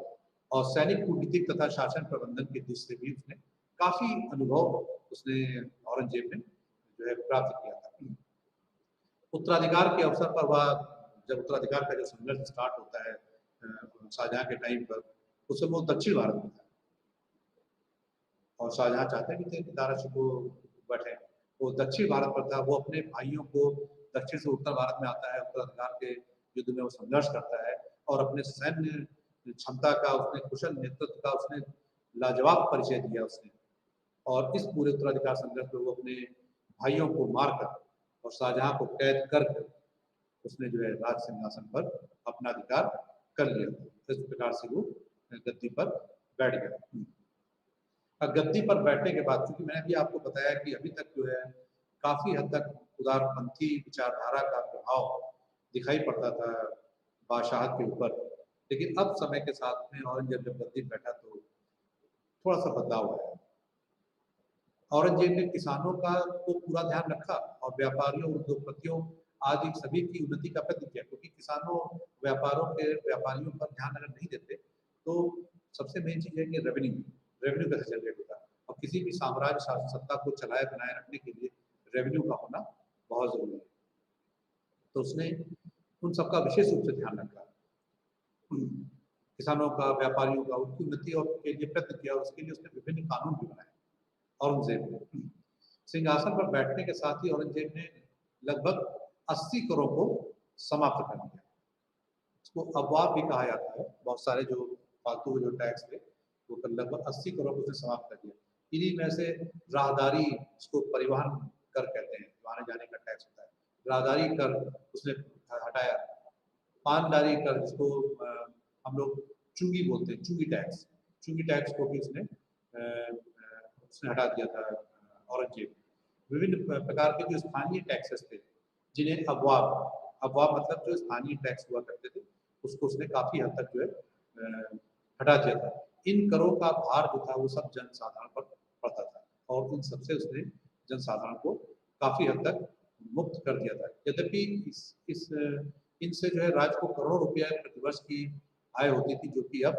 और सैनिक कूटनीतिक तथा शासन प्रबंधन के दृष्टि से भी उसने काफी अनुभव उसने औरंगजेब ने जो है प्राप्त किया था। उत्तराधिकार के अवसर पर वह, जब उत्तराधिकार का जो संघर्ष स्टार्ट होता है शाहजहां के टाइम पर, उस समय वो दक्षिण भारत में था, और शाहजहां चाहते भी थे कि दारा को बैठे, वो दक्षिण भारत पर था। वो अपने भाइयों को दक्षिण से उत्तर भारत में आता है, उत्तराधिकार के युद्ध में वो संघर्ष करता है, और अपने सैन्य क्षमता का, उसने कुशल नेतृत्व का उसने लाजवाब परिचय दिया उसने। और इस पूरे उत्तराधिकार संघर्ष में वो अपने भाइयों को मारकर और शाहजहां को कैद कर उसने जो है राज सिंहासन पर अपना अधिकार कर लिया। इस प्रकार से वो गद्दी पर बैठ गया। अब गद्दी पर बैठने के बाद, क्योंकि मैंने भी आपको बताया कि अभी तक जो है काफी हद तक उदारपंथी विचारधारा का प्रभाव दिखाई पड़ता था बादशाहत के ऊपर, लेकिन अब समय के साथ में औरंगजेब जब गद्दी पर बैठा तो थोड़ा सा बदलाव आया। औरंगजेब ने किसानों का को पूरा ध्यान रखा और व्यापारियों, उद्योगपतियों आदि सभी की उन्नति का प्रयत्न किया, क्योंकि किसानों व्यापारियों पर ध्यान अगर नहीं देते तो सबसे मेन चीज है कि रेवेन्यू कैसे जनरेट होता है, और किसी भी साम्राज्य शासन सत्ता को चलाए बनाए रखने के लिए रेवेन्यू का होना बहुत जरूरी है। तो उसने उन सबका विशेष रूप से ध्यान रखा, किसानों का, व्यापारियों का, उनकी उन्नति और के लिए प्रयत्न किया, और उसके लिए उसने विभिन्न कानून भी बनाए। औरंगजेब ने सिंहासन पर बैठने के साथ ही औरंगजेब ने लगभग 80 करोड़ को समाप्त कर दिया। इसको अबवाब भी कहा जाता है। बहुत सारे जो फालतू जो टैक्स थे वो लगभग 80 करोड़ को उसने समाप्त कर दिया। इन्हीं में से राहदारी, इसको परिवहन कर कहते हैं, आने जाने का टैक्स होता है, राहदारी कर उसने हटाया। पानदारी कर, जिसको हम लोग चुंगी बोलते हैं, चुंगी टैक्स को भी उसने हटा दिया था औरंगजेब। विभिन्न प्रकार के जो स्थानीय टैक्सेस थे, जिन्हें अबवाब मतलब जो स्थानीय टैक्स हुआ करते थे, उसको उसने काफी हद तक जो है हटा दिया था। इन करों का भार जो था वो सब जनसाधारण पर पड़ता था, और इन सबसे उसने जनसाधारण को काफी हद तक मुक्त कर दिया था। यद्यपि इनसे जो है राज्य को करोड़ों रुपया प्रतिवर्ष की आय होती थी, जो कि अब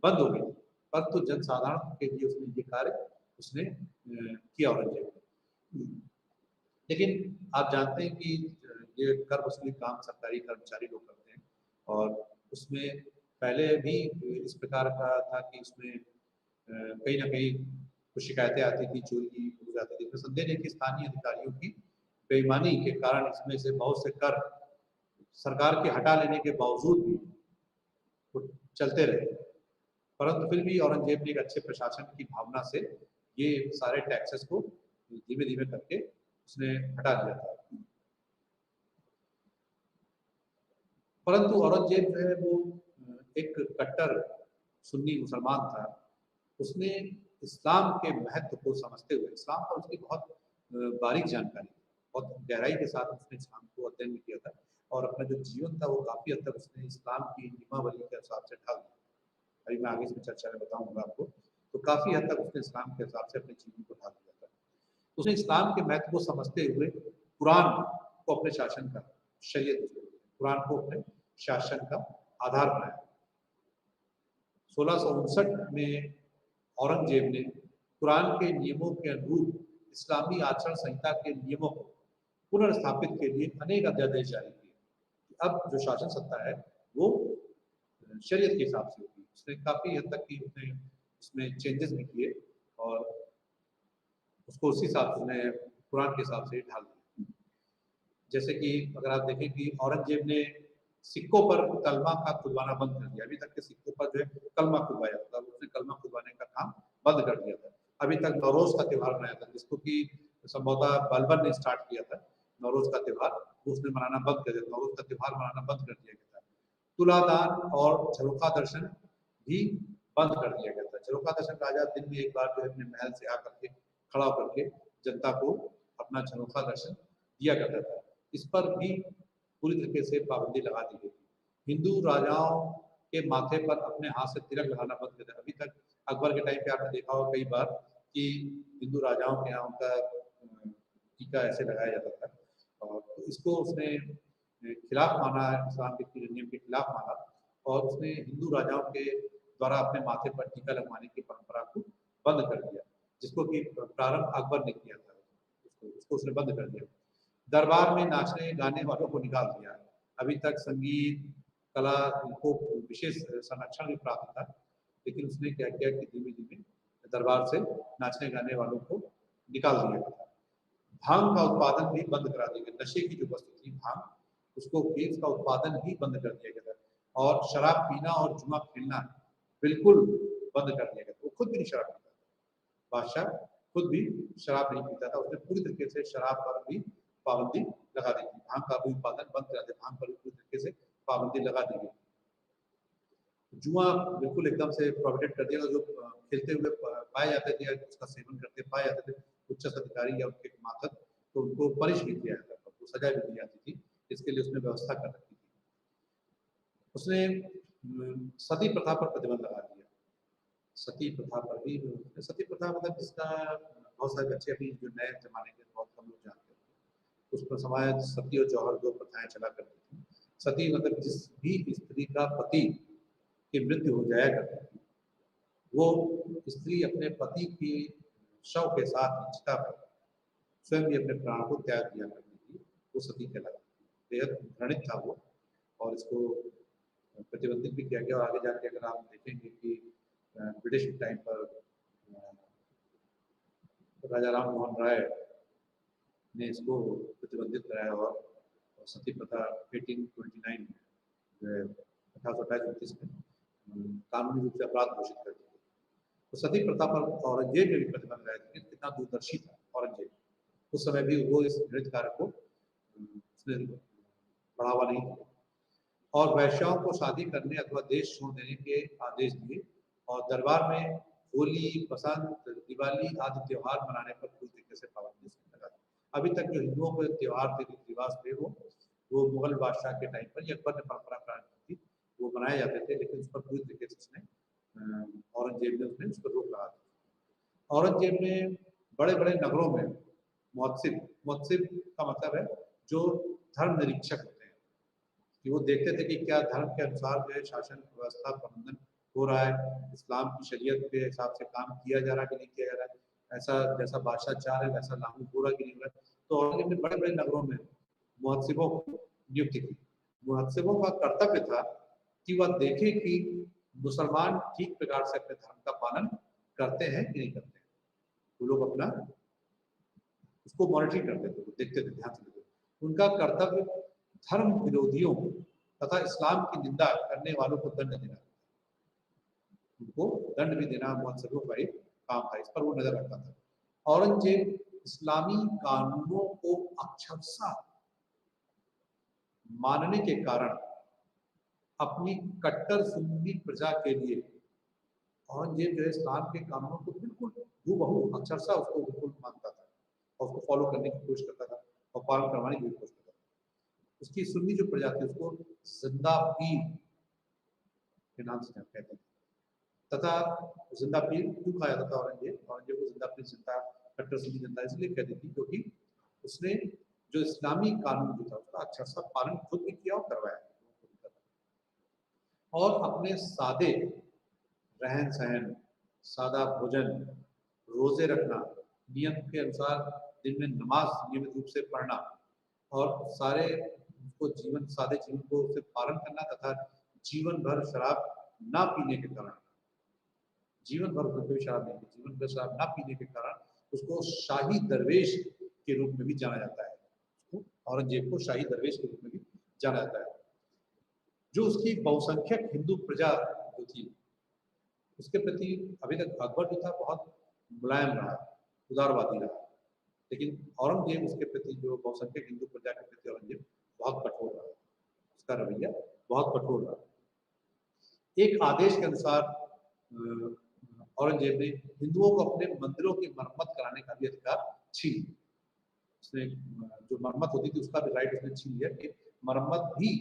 बंद हो गई, पर तो जनसाधारण के लिए उसने ये कार्य उसने किया औरंगजेब। लेकिन आप जानते हैं कि ये कर वसूली काम सरकारी कर्मचारी लोग करते हैं, और उसमें पहले भी इस प्रकार का था कि उसमें कहीं ना कहीं कुछ शिकायतें आती थी, चोरी हो जाती थी। इसमें संदेह है कि स्थानीय अधिकारियों की बेईमानी के कारण इसमें से बहुत से कर सरकार के हटा लेने के बावजूद भी चलते रहे, परंतु फिर भी औरंगजेब ने एक अच्छे प्रशासन की भावना से ये सारे टैक्सेस को धीमे धीमे करके उसने हटा दिया था। परंतु औरंगजेब जो है वो एक कट्टर सुन्नी मुसलमान था। उसने इस्लाम के महत्व को समझते हुए, इस्लाम पर उसकी बहुत बारीक जानकारी, बहुत गहराई के साथ उसने इस्लाम को अध्ययन किया था, और अपना जो जीवन था वो काफी हद तक उसने इस्लाम की नियमावली के हिसाब से ढाल दिया। अभी मैं आगे इसमें चर्चा में बताऊंगा आपको। तो काफी हद तक उसने इस्लाम के हिसाब से अपने जीवन को ढाल दिया था। उसने इस्लाम के महत्व को समझते हुए कुरान को अपने शासन का कुरान को अपने शासन का आधार बनाया। 1659 में औरंगजेब ने कुरान के नियमों के अनुरूप इस्लामी आचरण संहिता के नियमों को पुनर्स्थापित के लिए अनेक अध्यादेश जारी किए। अब जो शासन सत्ता है वो शरीयत के हिसाब से होगी। उसने काफी हद तक की उसने उसमें चेंजेस भी किए, और उसको उसी हिसाब से उसने कुरान के हिसाब से ढाल दिया। जैसे कि अगर आप देखें कि औरंगजेब ने सिक्कों पर कलमा का खुदवाना बंद कर दिया। अभी तक के सिक्कों पर जो है कलमा खुदवाया जाता था, उसने कलमा खुदवाने का काम बंद कर दिया था। अभी तक नौरोज का त्यौहार मनाया था, जिसको कि संभवतः बलबन ने स्टार्ट किया था। नौरोज का त्यौहार उसने मनाना बंद कर दिया, नौरोज का त्यौहार मनाना बंद कर दिया गया था। तुलादान और झरोखा दर्शन भी बंद कर दिया गया था। झरोखा दर्शन राजा दिन में एक बार जो है अपने महल से आकर के खड़ा होकर के जनता को अपना झरोखा दर्शन दिया करता था। इस पर भी पूरी तरीके से पाबंदी लगा दी गई थी। हिंदू राजाओं के माथे पर अपने हाथ से तिलक लगाना बंद कर दिया। अभी तक अकबर के टाइम पे आपने देखा होगा कई बार कि हिंदू राजाओं के यहाँ उनका टीका ऐसे लगाया जाता था, और इसको उसने खिलाफ माना, इस्लाम के नियम के खिलाफ माना, और उसने हिंदू राजाओं के द्वारा अपने माथे पर टीका लगवाने की परंपरा को बंद कर दिया, जिसको कि प्रारंभ अकबर ने किया था। उसको उसने बंद कर दिया। दरबार में नाचने गाने वालों को निकाल दिया। अभी तक संगीत कला को विशेष संरक्षण भी प्राप्त था, लेकिन उसने क्या किया कि धीमे धीमे दरबार से नाचने गाने वालों को निकाल दिया गया। भांग का उत्पादन भी बंद करा दिया गया। नशे की जो वस्तु थी भांग, उसको केस का उत्पादन ही बंद कर दिया गया था, और शराब पीना और जुआ खेलना बिल्कुल बंद कर दिया गया। वो खुद भी नहीं शराब पीता था, बादशाह खुद भी शराब नहीं पीता था। उसने पूरी तरीके से शराब पर भी पाबंदी लगा दी थी। भांग का भी उत्पादन बंद करा दिया, भांग पर पूरी तरीके से पाबंदी लगा दी गई। जुआ बिल्कुल एकदम से प्रोहिबिट कर दिया। जो खेलते हुए पाए जाते थे या उसका सेवन करते पाए जाते थे उच्च अधिकारी या उनके मातहत, तो उनको पनिश भी किया जाता था, तो सजा भी दी जाती थी। इसके लिए उसने व्यवस्था कर रखी थी। उसने सती प्रथा पर प्रतिबंध लगा दिया। सती प्रथा पर भी, सती प्रथा मतलब जिसका बहुत सारे बच्चे अभी जो नए जमाने के बहुत कम लोग जानते हैं, उस पर समाज सती और जौहर दो प्रथाएं चला करती थी। सती मतलब जिस भी स्त्री का पति की मृत्यु हो जाया करती थी, वो स्त्री अपने पति के शव के साथ चिता पर स्वयं भी अपने प्राण को त्याग दिया करती थी, वो सती कहलाती थी। बेहद घृणित था वो, और इसको प्रतिबंधित भी किया गया। और आगे जाके अगर आप देखेंगे कि ब्रिटिश टाइम पर राजा राम मोहन राय ने इसको प्रतिबंधित कराया, और सती प्रथा 1829 में 1828 में कानूनी रूप से अपराध घोषित कर दी गई। तो सती प्रथा पर औरंगजेब ने भी प्रतिबंध लगाया। कितना दूरदर्शी था औरंगजेब, उस समय भी वो इस घृणित कार्य को उसने बढ़ावा नहीं दिया, और वैश्याओं को शादी करने अथवा देश छोड़ देने के आदेश दिए, और दरबार में होली, बसंत, दिवाली आदि त्योहार मनाने पर पूरी तरीके से पाबंदी लगा दी। अभी तक जो हिंदुओं के त्योहार थे, रीति रिवाज थे, वो मुगल बादशाह के टाइम पर या अकबर परंपरा प्रारंभ थी, वो मनाए जाते थे, लेकिन उस पर पूरी तरीके से उसने औरंगजेब ने उसने उस पर रोक लगा दी। औरंगजेब ने बड़े बड़े नगरों में मुहत्सिब का मतलब है जो धर्म निरीक्षक होते हैं, कि वो देखते थे कि क्या धर्म के अनुसार जो है शासन व्यवस्था प्रबंधन हो रहा है, इस्लाम की शरीयत के हिसाब से काम किया जा रहा है कि नहीं किया जा रहा है, ऐसा जैसा बादशाह चाह रहे वैसा लागू हो रहा है कि नहीं हो रहा है। तो औरंगजेब ने बड़े बड़े नगरों में मुहत्सिबों को नियुक्ति की। मुहत्सिबों का कर्तव्य था कि वह देखे कि मुसलमान ठीक प्रकार से अपने धर्म का पालन करते हैं कि नहीं करते हैं। वो लोग अपना उसको मॉनिटरिंग करते थे, देखते थे, ध्यान से देखते थे। उनका कर्तव्य धर्म विरोधियों तथा इस्लाम की निंदा करने वालों को दंड देना, उनको दंड भी देना मुहत्सिबों का एक काम था। इस पर वो नजर रखता था। औरंगजेब इस्लामी कानूनों को अक्षरशः मानने के कारण अपनी कट्टर सुन्नी प्रजा के लिए औरंगजेब जो है इस्लाम के कानूनों को बिल्कुल हूबहू अक्षरशः उसको बिल्कुल मानता था, और उसको फॉलो करने की कोशिश करता था, और पालन करवाने की कोशिश करता था। उसकी सुन्नी जो प्रजा थी उसको जिंदा पीर के नाम से कहते थे। तथा जिंदा पीर क्यों कहा जाता था औरंगजेब को जिंदा पीर, जनता कट्टर सुन्नी जनता इसलिए कहती थी क्योंकि उसने जो इस्लामी कानून जो था उसका अक्षरशः पालन खुद भी किया और करवाया, और अपने सादे रहन सहन, सादा भोजन, रोजे रखना, नियम के अनुसार दिन में नमाज नियमित रूप से पढ़ना, और सारे उसको सादे जीवन को उसे पालन करना, तथा जीवन भर शराब ना पीने के कारण, जीवन भर कोई शराब नहीं, जीवन भर शराब ना पीने के कारण उसको शाही दरवेश के रूप में भी जाना जाता है। औरंगजेब को शाही दरवेश के रूप में भी जाना जाता है। जो उसकी बहुसंख्यक हिंदू प्रजा जो थी उसके प्रति अभी तक अकबर जो था बहुत मुलायम रहा, उदारवादी रहा, लेकिन औरंगजेब उसके प्रति जो बहुसंख्यक हिंदू प्रजा के प्रति औरंगजेब बहुत कठोर रहा, उसका रवैया बहुत कठोर रहा। एक आदेश के अनुसार औरंगजेब ने हिंदुओं को अपने मंदिरों की मरम्मत कराने का भी अधिकार छीन, उसने जो मरम्मत होती थी उसका भी राइट उसने छीन लिया कि मरम्मत भी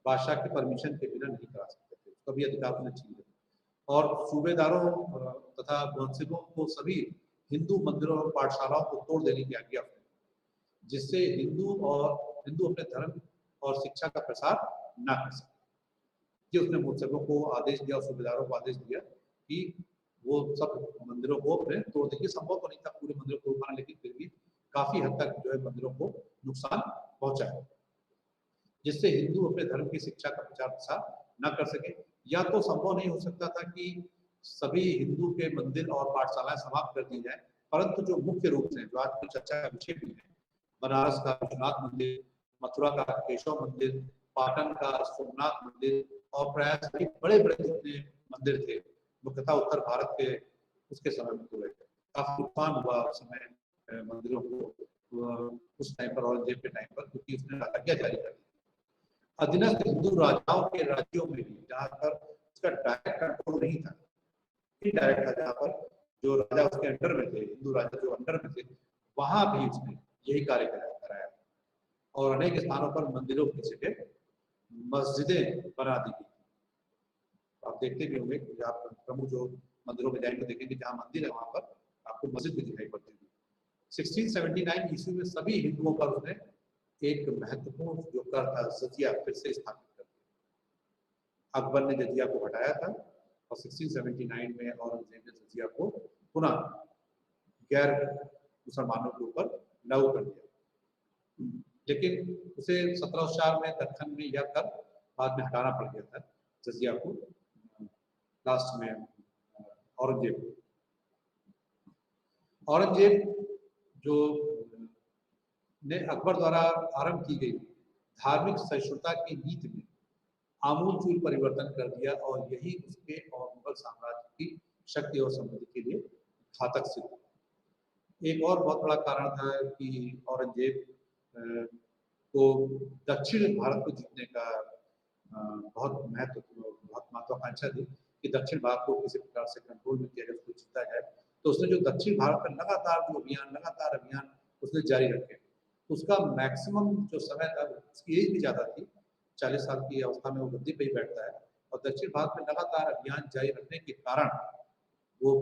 बादशाह के परमिशन के बिना नहीं करा सकते थे, उसका भी अधिकार उसने छीन लिया। और सूबेदारों तथा मुहत्सिबों को सभी हिंदू मंदिरों और पाठशालाओं को तोड़ देने की आज्ञा दी, जिससे हिंदू अपने धर्म और शिक्षा का प्रसार न कर सके। ये उसने मुहत्सिबों को आदेश दिया और सूबेदारों को आदेश दिया कि वो सब मंदिरों को अपने तोड़ देंगे। संभव तो नहीं था पूरे मंदिरों को तोड़ना, लेकिन फिर भी काफी हद तक जो है मंदिरों को नुकसान पहुंचाया, जिससे हिंदू अपने धर्म की शिक्षा का प्रचार प्रसार न कर सके। या तो संभव नहीं हो सकता था कि सभी हिंदू के मंदिर और पाठशालाएं समाप्त कर दी जाए, परंतु जो मुख्य रूप से जो आज की चर्चा का विषय भी है, बनारस का विश्वनाथ मंदिर, मथुरा का केशव मंदिर, पाटन का सोमनाथ मंदिर, और प्रयास के बड़े बड़े जितने मंदिर थे मुख्यतः उत्तर भारत के उसके समय में हुए, काफी नुकसान हुआ उस समय मंदिरों को उस टाइम पर, औरंगजेब के टाइम पर, क्योंकि उसने आज्ञा जारी कर दी। अधीनस्थ हिंदू राजाओं के राज्यों में भी जहाँ पर उसका डायरेक्ट कंट्रोल नहीं था, इनडायरेक्ट था, जहाँ पर जो राजा उसके अंडर में थे, हिंदू राजा जो अंडर में थे, वहां भी उसने यही कार्य कराया और अनेक स्थानों पर मंदिरों की जगह मस्जिदें बना दी गई। आप देखते भी होंगे कि आप प्रमुख जो मंदिरों में जाएंगे देखेंगे जहाँ मंदिर है वहां पर आपको मस्जिद भी दिखाई पड़ती है। 1679 ईस्वी में सभी हिंदुओं पर उसने एक महत्वपूर्ण जो कर था जजिया फिर से स्थापित कर दिया। अकबर ने जजिया को हटाया था और 1679 में औरंगजेब ने जजिया को पुनः गैर मुसलमानों के ऊपर लागू कर दिया, लेकिन उसे 1704 में दक्कन में यह कर बाद में हटाना पड़ गया था जजिया को, लास्ट में औरंगजेब जो ने अकबर द्वारा आरंभ की गई धार्मिक सहिष्णुता की नीति में आमूलचूल परिवर्तन कर दिया और यही उसके और मुगल साम्राज्य की शक्ति और समृद्धि के लिए घातक सिद्ध हुआ। एक और बहुत बड़ा कारण था कि औरंगजेब को दक्षिण भारत को जीतने का बहुत महत्वाकांक्षा थी कि दक्षिण भारत को किसी प्रकार से कंट्रोल में किया जाए, उसको जीता जाए। तो उसने जो दक्षिण भारत का लगातार अभियान उसने जारी रखे। उसका मैक्सिमम जो समय था, उसकी एज भी ज़्यादा थी, 40 साल की अवस्था में वो गद्दी पे ही बैठता है और दक्षिण भारत में लगातार अभियान जारी रखने के कारण वो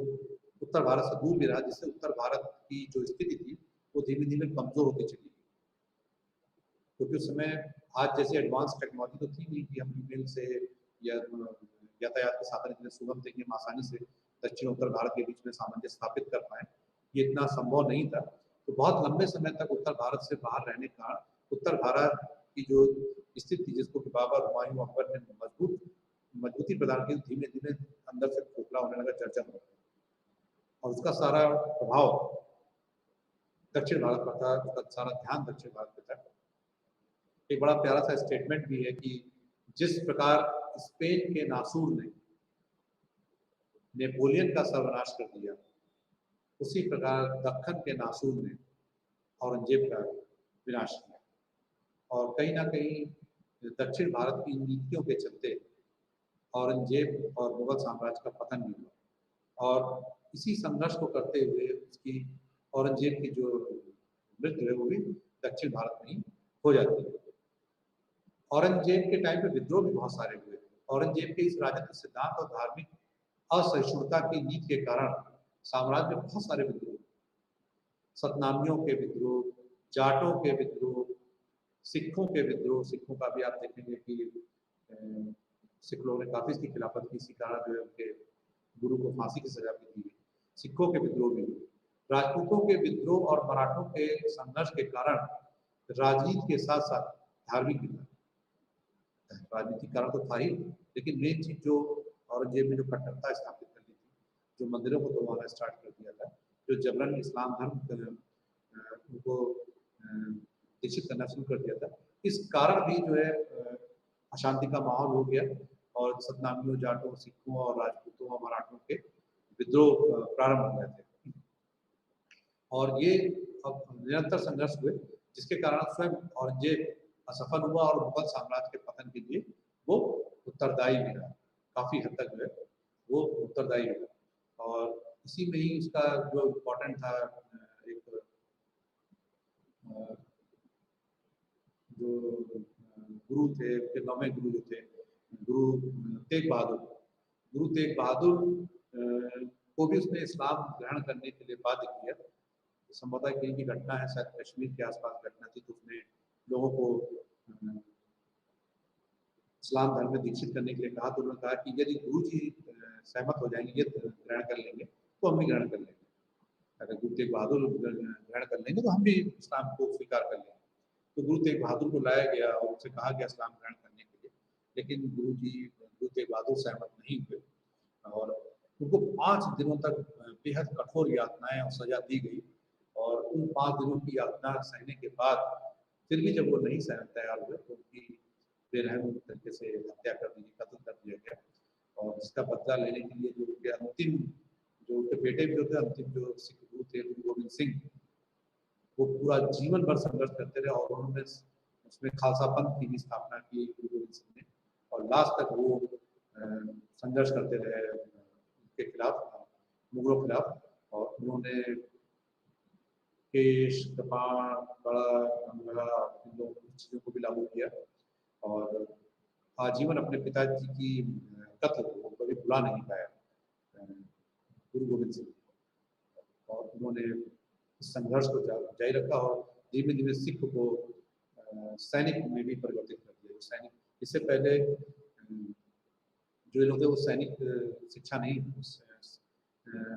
उत्तर भारत से दूर भी रहा, जिससे उत्तर भारत की जो स्थिति थी वो धीमे धीमे कमजोर होती चली गई। क्योंकि उस समय आज जैसे एडवांस टेक्नोलॉजी तो थी नहीं कि हम ईमेल से या यातायात के साधन इतने सुगम थे कि हम आसानी से दक्षिण उत्तर भारत के बीच में सामंजस्य स्थापित कर पाए, ये इतना संभव नहीं था। तो बहुत लंबे समय तक उत्तर भारत से बाहर रहने के कारण उत्तर भारत की जो स्थिति थी, जिसको कि बाबर, हुमायूं, अकबर ने मजबूती प्रदान की, धीमे धीमे अंदर से खोखला होने लगा, जर्जर होने लगा और उसका सारा प्रभाव दक्षिण भारत पर था, उसका सारा ध्यान दक्षिण भारत पे था। एक बड़ा प्यारा सा स्टेटमेंट भी है कि जिस प्रकार स्पेन के नासूर ने नेपोलियन का सर्वनाश कर दिया, उसी प्रकार दक्कन के नासूर ने औरंगजेब का विनाश किया। और कहीं ना कहीं दक्षिण भारत की नीतियों के चलते औरंगजेब और मुगल साम्राज्य का पतन भी हुआ और इसी संघर्ष को करते हुए उसकी औरंगजेब की जो मृत्यु है वो भी दक्षिण भारत में ही हो जाती है। औरंगजेब के टाइम पे विद्रोह भी बहुत सारे हुए। औरंगजेब के इस राजनीतिक सिद्धांत और धार्मिक असहिष्णुता की नीति के कारण साम्राज्य में बहुत सारे विद्रोह, सतनामियों के विद्रोह, जाटों के विद्रोह, सिखों के विद्रोह। सिखों का भी आप देखेंगे कि सिख लोगों ने काफी इसकी खिलाफत की, इसी कारण जो है उनके गुरु को फांसी की सजा भी दी गई। सिखों के विद्रोह भी हुए, राजपूतों के विद्रोह और मराठों के संघर्ष के कारण राजनीति के साथ साथ धार्मिक भी था। राजनीतिक कारण तो था ही, लेकिन मेन चीज जो औरंगजेब ने जो कट्टरता स्थापित कर दी थी, जो मंदिरों को तोड़वाना स्टार्ट कर दिया था, जो जबरन इस्लाम धर्म उनको दीक्षित करना शुरू कर दिया था, इस कारण भी जो है अशांति का माहौल हो गया और सतनामियों, जाटों, सिखों और राजपूतों और मराठों के विद्रोह प्रारंभ हो गए थे। और ये अब निरंतर संघर्ष हुए, जिसके कारण स्वयं औरंगजेब असफल हुआ और मुगल साम्राज्य के पतन के लिए वो उत्तरदायी भी रहा, काफी हद तक जो है वो उत्तरदायी रहा। और इसी में ही उसका जो इम्पोर्टेंट था, एक जो गुरु थे, उसके 9वें गुरु जो थे, गुरु तेग बहादुर को भी उसने इस्लाम ग्रहण करने के लिए बाध्य किया। संभवतः कहीं की घटना है, शायद कश्मीर के आसपास घटना थी, तो उसने लोगों को इस्लाम धर्म में दीक्षित करने के लिए कहा। तो उन्होंने कहा कि यदि गुरु जी सहमत हो जाएंगे, ये ग्रहण कर लेंगे, तो हम भी ग्रहण कर लेंगे। अगर गुरु तेग बहादुर ग्रहण कर लेंगे तो हम भी इस्लाम को स्वीकार कर लेंगे। तो गुरु तेग बहादुर को लाया गया और उनसे कहा गया इस्लाम ग्रहण करने के लिए, लेकिन गुरु तेग बहादुर सहमत नहीं हुए और उनको 5 दिनों तक बेहद कठोर यातनाएं और सजा दी गई। और उन 5 दिनों की यातना सहने के बाद फिर भी जब वो नहीं सहने तैयार हुए तो उनकी बेरहम तरीके से हत्या कर दी, कत्ल कर दिया गया। और इसका बदला लेने के लिए जो उनके अंतिम, जो उनके बेटे भी होते, अंतिम जो सिख गुरु थे, गुरु गोविंद सिंह, वो पूरा जीवन भर संघर्ष करते रहे और उन्होंने उसमें खालसा पंथ की भी स्थापना की गुरु गोविंद सिंह ने, और लास्ट तक वो संघर्ष करते रहे उनके खिलाफ, मुगलों के खिलाफ। और उन्होंने केश, कृपाण, बड़ा, गंगा, इन लोगों चीज़ों को भी लागू किया और आजीवन अपने पिताजी की कथ्य को कभी भुला नहीं पाया गुरु गोविंद सिंह। और उन्होंने इस संघर्ष को जारी रखा और धीमे धीमे सिख को सैनिक में भी परिवर्तित कर दिया। सैनिक, इससे पहले जो लोग थे वो सैनिक शिक्षा नहीं,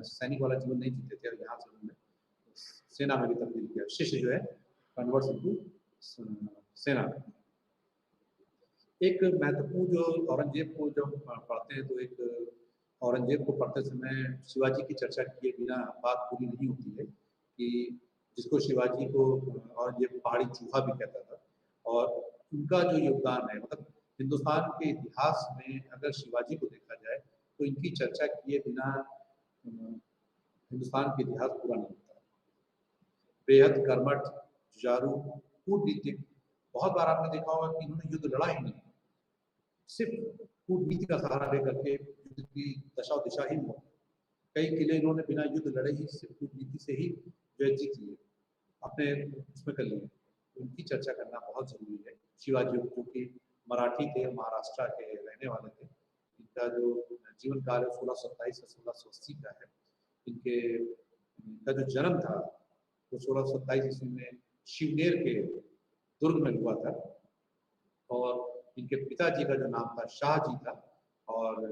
सैनिक वाला जीवन नहीं जीते थे, और यहाँ से उन्होंने सेना में भी तब्दील किया। शिष्य जो है कन्वर्ट्स इनटू सेना। एक महत्वपूर्ण जो औरंगजेब को जब पढ़ते हैं तो एक औरंगजेब को पढ़ते समय शिवाजी की चर्चा किए बिना बात पूरी नहीं होती है कि जिसको शिवाजी को औरंगजेब पहाड़ी चूहा भी कहता था, और उनका जो योगदान है, मतलब हिंदुस्तान के इतिहास में अगर शिवाजी को देखा जाए तो इनकी चर्चा किए बिना हिंदुस्तान का इतिहास पूरा नहीं होता। बेहद कर्मठ, जुझारू, कूटनीतिक, बहुत बार आपने देखा होगा कि इन्होंने युद्ध लड़ा ही नहीं, सिर्फ कूटनीति का सहारा लेकर के युद्ध की दशा और दिशा ही मोड़ी। कई किले इन्होंने बिना युद्ध लड़े ही सिर्फ कूटनीति से ही जो जीत लिए, अपने उसमें कर लिए। उनकी चर्चा करना बहुत जरूरी है। शिवाजी जो कि मराठी थे, महाराष्ट्र के रहने वाले थे, इनका जो जीवन काल है 1627 से 1680 का है। इनका जो जन्म था वो 1627 ईस्वी में शिवनेर के दुर्ग में हुआ था, और इनके पिताजी का जो नाम था शाह जी था, और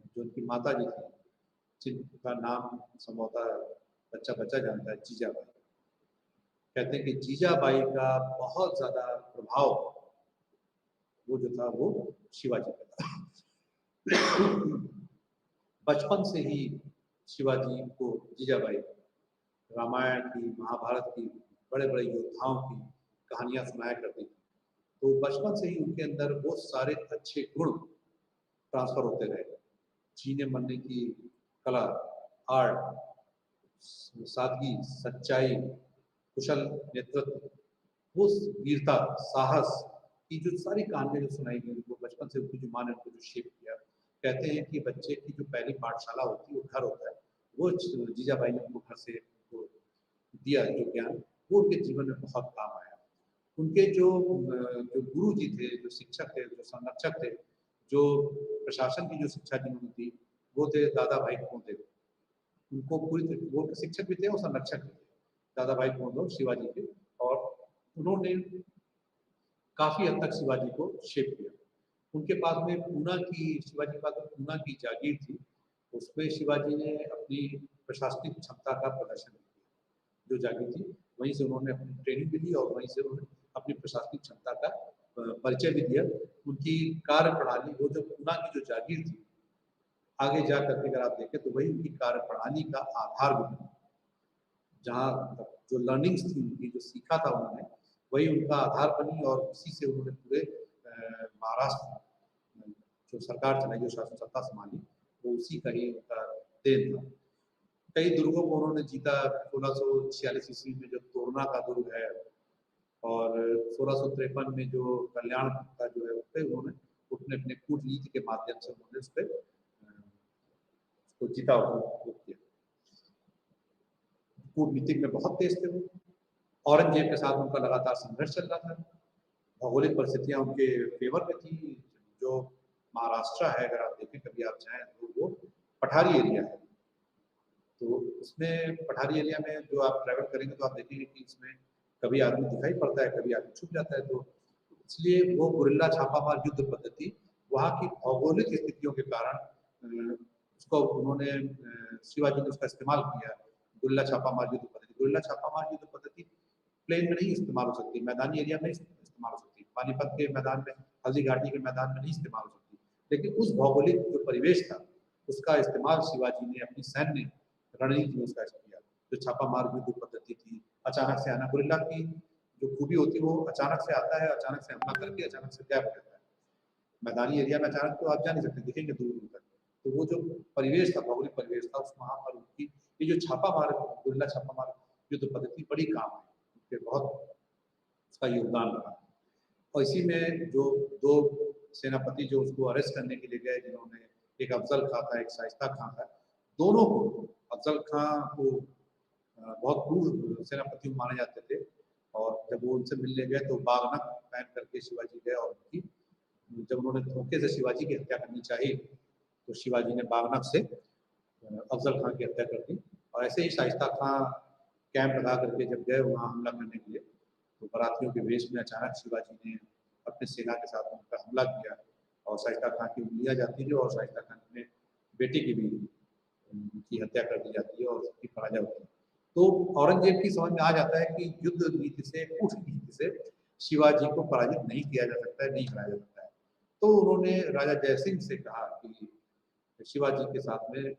जो उनकी माता जी थी जिनका नाम संभवतः बच्चा बच्चा जानता है, जीजाबाई। कहते हैं कि जीजाबाई का बहुत ज्यादा प्रभाव वो जो था वो शिवाजी का था। बचपन से ही शिवाजी को जीजाबाई रामायण की, महाभारत की, बड़े बड़े योद्धाओं की कहानियां सुनाया करती थी। तो बचपन से ही उनके अंदर वो सारे अच्छे गुण ट्रांसफर होते रहे, जीने मरने की कला, आर्ट, सादगी, सच्चाई, कुशल नेतृत्व, वो वीरता, साहस की जो सारी कहानियां जो सुनाई गई, वो बचपन से उनकी जो माँ ने उनको जो शेप किया। कहते हैं कि बच्चे की जो पहली पाठशाला होती है वो घर होता है, वो जीजाबाई ने उनको घर से दिया जो ज्ञान, वो उनके जीवन में बहुत काम आया। उनके जो गुरु जी थे, जो शिक्षक थे, जो संरक्षक थे, जो प्रशासन की जो शिक्षा जिन्होंने दी, वो थे दादा भाई कोंदेव। उनको पूरी, वो शिक्षक भी थे और संरक्षक भी थे, दादा भाई कोंदेव शिवाजी के। और उन्होंने काफी हद तक शिवाजी को शेप किया। उनके पास में पूना की, शिवाजी के पास में पूना की जागीर थी, उसमें शिवाजी ने अपनी प्रशासनिक क्षमता का प्रदर्शन किया। जो जागीर थी वहीं से उन्होंने अपनी ट्रेनिंग भी ली और वहीं से उन्होंने अपनी प्रशासनिक क्षमता का परिचय भी दिया। उनकी कार्य प्रणाली, वो जो पूना की जो जागीर थी, आगे जा करके अगर आप देखें तो वही उनकी कार्य प्रणाली का आधार बनी। जहाँ जो लर्निंग्स थी उनकी, जो सीखा था उन्होंने, वही उनका आधार बनी, और उसी से उन्होंने पूरे महाराष्ट्र जो सरकार चलाई, जो शासन सत्ता संभाली, वो उसी का ही उनका देन था। कई दुर्गों को उन्होंने जीता। 1646 ईस्वी में जो तोरना का दुर्ग है, और 1653 में जो कल्याण का जो है, उस पर उन्होंने अपने कूटनीति के माध्यम से उन्होंने उस पर उसको जीता, किया। कूटनीतिक में बहुत तेज थे वो। औरंगजेब के साथ उनका लगातार संघर्ष चल रहा था। भौगोलिक परिस्थितियां उनके फेवर में थी। जो महाराष्ट्र है, अगर आप देखें कभी आप जाएं तो वो पठारी एरिया है। तो उसमें पठारी एरिया में जो आप ट्रैवल करेंगे तो आप देखेंगे कि इसमें कभी आदमी दिखाई पड़ता है, कभी आदमी छुप जाता है। तो इसलिए वो गुरिल्ला छापामार युद्ध पद्धति वहाँ की भौगोलिक स्थितियों के कारण उसको उन्होंने, शिवाजी ने उसका इस्तेमाल किया। गुरिल्ला छापामार युद्ध पद्धति, गुरिल्ला छापामार युद्ध पद्धति प्लेन में नहीं इस्तेमाल हो सकती, मैदानी एरिया में इस्तेमाल हो सकती, पानीपत के मैदान में, हल्दी घाटी के मैदान में नहीं इस्तेमाल हो सकती। लेकिन उस भौगोलिक जो परिवेश था उसका इस्तेमाल शिवाजी ने अपनी सैन्य रणनीति में उसका किया। जो छापामार युद्ध पद्धति थी, अचानक से आना, गुरिल्ला की जो खूबी होती है वो अचानक से आता है, अचानक से हमला करके अचानक से गायब हो जाता है। मैदानी एरिया में अचानक तो आप जा नहीं सकते, दिखेंगे दूर दूर तक। तो वो जो परिवेश था, भौगोलिक परिवेश था, उस वहाँ पर उनकी ये जो छापा मार, गुरिल्ला छापा मार युद्ध पद्धति बड़ी काम है, उसके बहुत उसका योगदान रहा। और इसी में जो दो सेनापति जो उसको अरेस्ट करने के लिए गए, जिन्होंने, एक अफजल खां था, एक शाइस्ता खां था, दोनों को, अफजल खां को बहुत क्रूर सेनापति माने जाते थे, और जब वो उनसे मिलने गए तो बागनक पहन करके शिवाजी गए, और उनकी जब उन्होंने धोखे से शिवाजी की हत्या करनी चाहिए तो शिवाजी ने बागनक से अफजल खां की हत्या कर दी। और ऐसे ही शाइस्ता खां कैंप लगा करके जब गए वहाँ हमला करने के लिए, तो बारातियों के वेश में अचानक शिवाजी ने अपने सेना के साथ उन पर हमला किया, और शाइस्ता खां की उंगलियां जाती है, और शाइस्ता खां ने बेटे की भी उनकी हत्या कर दी जाती है और उसकी पराजय होती है। तो औरंगजेब की समझ में आ जाता है कि युद्ध नीति से, कूटनीति से शिवाजी को पराजित नहीं किया जा सकता है, नहीं हराया जा सकता है। तो उन्होंने राजा जयसिंह से कहा कि शिवाजी के साथ में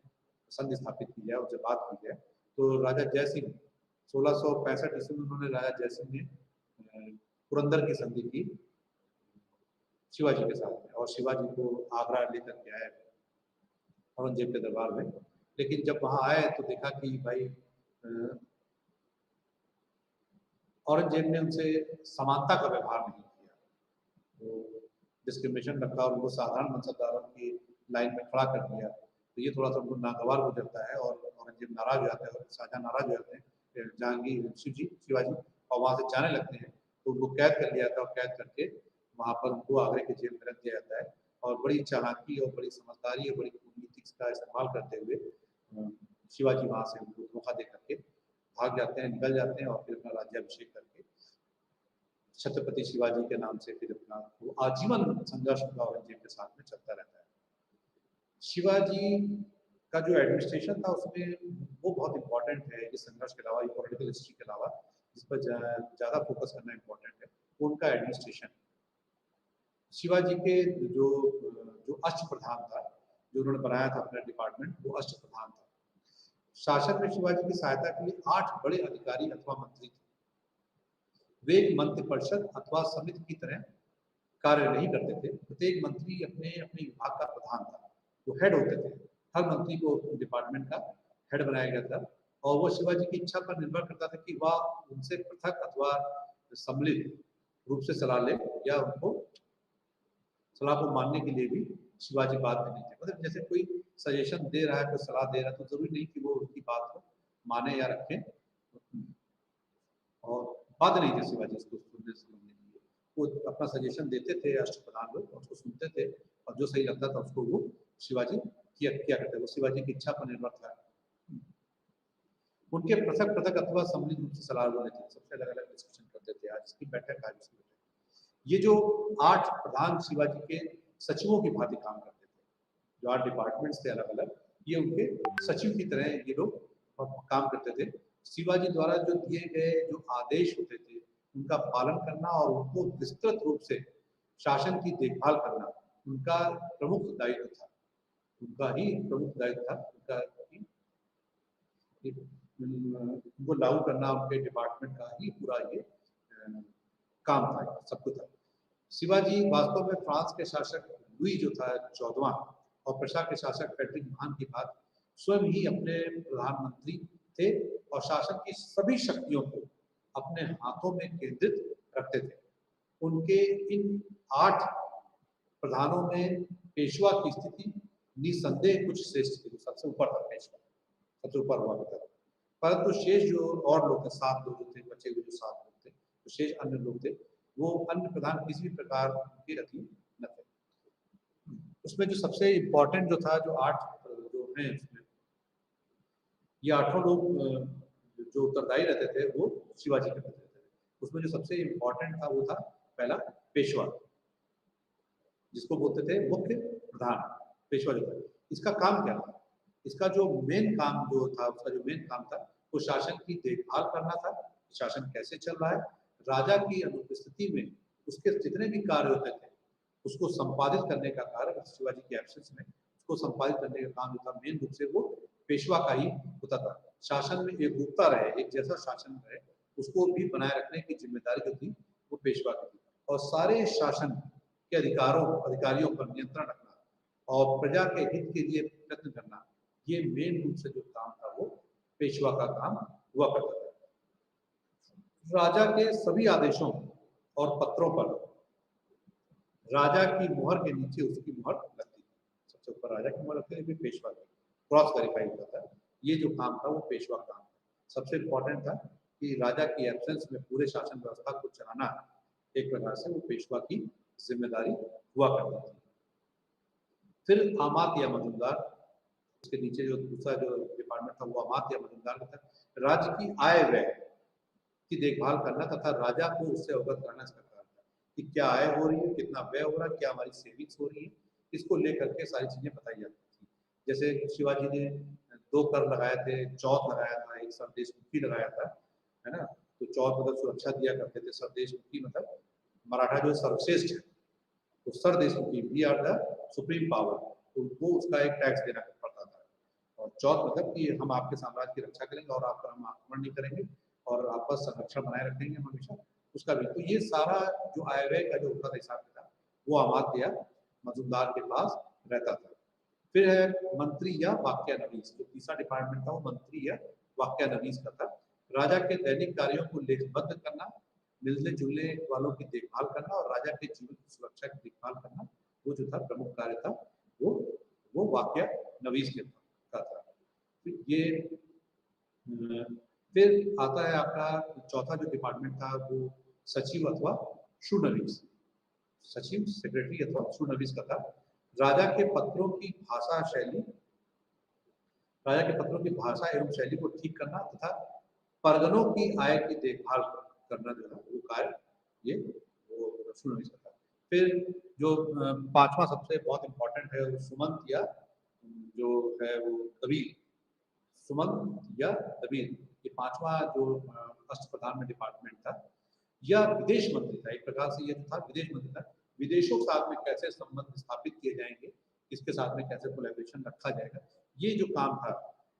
संधि स्थापित की जाए, उनसे बात की जाए। तो राजा जयसिंह 1665 ईस्वी में उन्होंने, राजा जयसिंह ने पुरंदर की संधि की शिवाजी के साथ में, और शिवाजी को आगरा लेकर के आए औरंगजेब के दरबार में। लेकिन जब वहां आए तो देखा कि भाई औरंगजेब ने उनसे समानता का व्यवहार नहीं किया, तो डिस्क्रिमिनेशन रखा और उनको साधारण मनसबदारों की लाइन में खड़ा कर दिया। तो ये थोड़ा सा उनको नागवार हो जाता है, और औरंगजेब नाराज हो जाता है, और शाहजहां नाराज हो जाते हैं, जहांगीर शिवाजी, और वहाँ से जाने लगते हैं। तो उनको कैद कर लिया जाता है, और कैद करके वहाँ पर उनको आगरे के जेल में रख दिया जाता है। और बड़ी चालाकी और बड़ी समझदारी और बड़ी कूटनीति का इस्तेमाल करते हुए शिवाजी वहाँ से उनको धोखा दे करके भाग जाते हैं, निकल जाते हैं, और फिर अपना राज्याभिषेक करके छत्रपति शिवाजी के नाम से फिर अपना वो आजीवन संघर्ष उनका औरंगजेब के साथ में चलता रहता है। शिवाजी का जो एडमिनिस्ट्रेशन था उसमें वो बहुत इंपॉर्टेंट है, इस संघर्ष के अलावा, पॉलिटिकल हिस्ट्री के अलावा, जिस पर ज़्यादा फोकस करना इंपॉर्टेंट है, उनका एडमिनिस्ट्रेशन। शिवाजी के जो जो अष्ट प्रधान था, जो उन्होंने बनाया था अपना डिपार्टमेंट, वो अष्ट प्रधान था। शासन में शिवाजी की सहायता के लिए 8 बड़े अधिकारी अथवा मंत्री थे। वे एक मंत्री परिषद अथवा समिति की तरह कार्य नहीं करते थे। प्रत्येक मंत्री अपने अपने विभाग का प्रधान था, वो हेड होते थे। हर मंत्री को डिपार्टमेंट का हेड बनाया गया था, और वो शिवाजी की इच्छा पर निर्भर करता था कि वह उनसे पृथक अथवा सम्मिलित रूप से सलाह ले, या उनको सलाह को मानने के लिए भी शिवाजी बात नहीं थे। मतलब जैसे कोई सजेशन दे रहा है, कोई सलाह दे रहा है, तो जरूरी नहीं कि वो उनकी बात को माने या रखें, और बात नहीं थे शिवाजी इसको सुनने समझने के लिए। वो अपना सजेशन देते थे अष्टप्रधान लोग, उसको सुनते थे, और जो सही लगता था उसको वो शिवाजी किया करते। वो शिवाजी की इच्छा पर निर्भर था। उनके पृथक पृथक अथवा सम्मिलित रूप से सलाह वो लेते थे, सबसे अलग अलग डिस्कशन करते थे। आज की बैठक, आज इसकी बैठक। ये जो 8 प्रधान शिवाजी के सचिवों की भांति काम करते थे, जो 8 डिपार्टमेंट्स थे अलग अलग, ये उनके सचिव की तरह ये लोग काम करते थे। शिवाजी द्वारा जो दिए गए जो आदेश होते थे उनका पालन करना, और उनको विस्तृत रूप से शासन की देखभाल करना उनका प्रमुख दायित्व था। उनका ही प्रमुख दायित्व था, उनका उनको लागू करना उनके डिपार्टमेंट का ही पूरा ये काम था, सब कुछ था। शिवाजी वास्तव में फ्रांस के शासक लुई जो था 14वां, और प्रशा के शासक फ्रेडरिक महान की बात स्वयं ही अपने प्रधानमंत्री थे, और शासन की सभी शक्तियों को अपने हाथों में केंद्रित रखते थे। उनके इन 8 प्रधानों में पेशवा की स्थिति निसंदेह कुछ श्रेष्ठ थी, सबसे ऊपर था पेशवा, सबसे ऊपर हुआ करता था। परंतु शेष जो और लोग थे, 7 लोग थे, बचे हुए जो 7 लोग थे, तो शेष अन्य लोग थे, वो अन्य प्रधान किसी भी प्रकार के अधीन न थे। उसमें जो सबसे इम्पोर्टेंट जो था, जो 8 जो हैं उसमें, ये 8 लोग जो उत्तरदायी रहते थे वो शिवाजी के रहते थे। उसमें जो सबसे इम्पोर्टेंट था वो था पहला पेशवा, जिसको बोलते थे मुख्य प्रधान। पेशवा जो था, इसका काम क्या था? इसका जो मेन काम जो था, उसका जो मेन काम था वो शासन की देखभाल करना था, शासन कैसे चल रहा है। राजा की अनुपस्थिति में उसके जितने भी कार्य होते थे उसको संपादित करने का कार्य, शिवाजी के एब्सेंस में उसको संपादित करने का काम जो था मेन रूप से वो पेशवा का ही होता था। शासन में एकरूपता रहे, एक जैसा शासन रहे, उसको भी बनाए रखने की जिम्मेदारी जो थी वो पेशवा की थी। और सारे शासन के अधिकारियों पर नियंत्रण रखना और प्रजा के हित के लिए प्रयत्न करना, ये मेन रूप से जो काम था वो पेशवा का काम हुआ करता था। राजा के सभी आदेशों और पत्रों पर राजा की मुहर के नीचे उसकी मुहर लगती थी। सबसे ऊपर राजा की मुहर लगती थी, फिर पेशवा की क्रॉस वेरीफाई होता था। ये जो काम था वो पेशवा काम था। सबसे इम्पोर्टेंट था कि राजा की एब्सेंस में पूरे शासन व्यवस्था को चलाना एक प्रकार से वो पेशवा की जिम्मेदारी हुआ करती थी। फिर आमात या मजूमदार, उसके नीचे जो दूसरा जो डिपार्टमेंट था वो आमात या मजूमदार का था। राज्य की आय व्यय की देखभाल करना तथा राजा को उससे अवगत कराना इसका कार्य था कि क्या आय हो रही है, कितना व्यय हो रहा है, क्या हमारी सेविंग्स हो रही है, इसको लेकर के सारी चीजें बताई जाती थी। जैसे शिवाजी ने 2 कर लगाए थे, चौथ लगाया था, एक सरदेशमुखी लगाया था, है ना। तो चौथ मतलब सुरक्षा दिया करते थे, सरदेशमुखी मतलब मराठा जो सर्वश्रेष्ठ है, तो सरदेशमुखी we are the supreme power, उनको उसका एक टैक्स देना पड़ता था। और चौथ मतलब कि हम आपके साम्राज्य की रक्षा करेंगे और आप पर हम आक्रमण नहीं करेंगे और आपका संरक्षण बनाए रखेंगे हम हमेशा, उसका भी। तो ये सारा जो आय व्यय का जो होता था हिसाब किताब, वो अमात्य या मजूमदार के पास रहता था। फिर है मंत्री या वाक्यानवीस, जो तीसरा डिपार्टमेंट था वो मंत्री या वाक्यानवीस का था। राजा के दैनिक कार्यों को लेखबद्ध करना, मिलने जुलने वालों की देखभाल करना और राजा के जीवन की सुरक्षा की देखभाल करना, वो जो था प्रमुख कार्य था, वो वो वाक्यानवीस के का था। फिर ये फिर आता है आपका चौथा जो डिपार्टमेंट था वो सचिव अथवा शूनवीस, सचिव सेक्रेटरी अथवा शूनवीस का था। राजा के पत्रों की भाषा शैली, राजा के पत्रों की भाषा एवं शैली को ठीक करना तथा परगनों की आय की देखभाल करना जो है वो कार्य ये वो शूनवीस का था। फिर जो पांचवा सबसे बहुत इंपॉर्टेंट है वो सुमंत या जो है वो दबीर, सुमंत या दबीर, ये पांचवा जो अष्टप्रधान में डिपार्टमेंट था। या विदेश मंत्री था, एक प्रकार से ये जो था विदेश मंत्री था। विदेशों के साथ में कैसे संबंध स्थापित किए जाएंगे, किसके साथ में कैसे कोलैबोरेशन रखा जाएगा, ये जो काम था।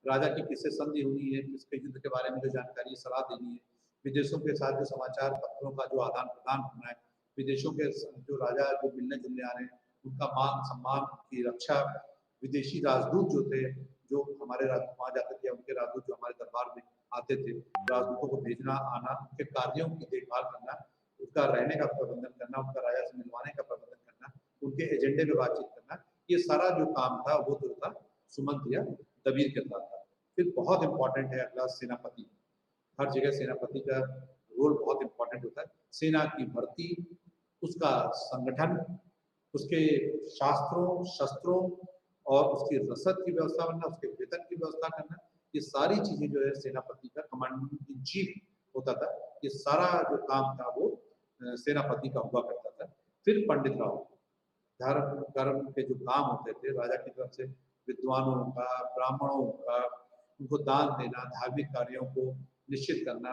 राजा की किससे संधि होनी है, किसके युद्ध के बारे में जो जानकारी सलाह देनी है, विदेशों के साथ जो समाचार पत्रों का जो आदान प्रदान होना है, विदेशों के जो राजा जो मिलने जुलने आ रहे हैं उनका मान सम्मान की रक्षा, विदेशी राजदूत जो थे, जो हमारे राजदूत वहाँ जाते थे, उनके राजदूत जो हमारे दरबार में आते थे, राजदूतों को भेजना आना, उनके कार्यों की देखभाल करना, उनका रहने का प्रबंधन करना, उनका राजा से मिलवाने का प्रबंधन करना, उनके एजेंडे पे बातचीत करना, ये सारा जो काम था वो तो था सुमंत या दबीर के साथ था। फिर बहुत इंपॉर्टेंट है अगला सेनापति। हर जगह सेनापति का रोल बहुत इंपॉर्टेंट होता है। सेना की भर्ती, उसका संगठन, उसके शास्त्रों शस्त्रों और उसकी रसद की व्यवस्था करना, उसके वेतन की व्यवस्था करना, ये सारी चीजें जो है सेनापति का कमांडिंग इन चीफ होता था। ये सारा जो काम था वो सेनापति का हुआ करता था। फिर पंडित राव, धर्म कर्म के जो काम होते थे राजा की तरफ से, विद्वानों का, ब्राह्मणों का, उनको दान देना, धार्मिक कार्यों को निश्चित करना,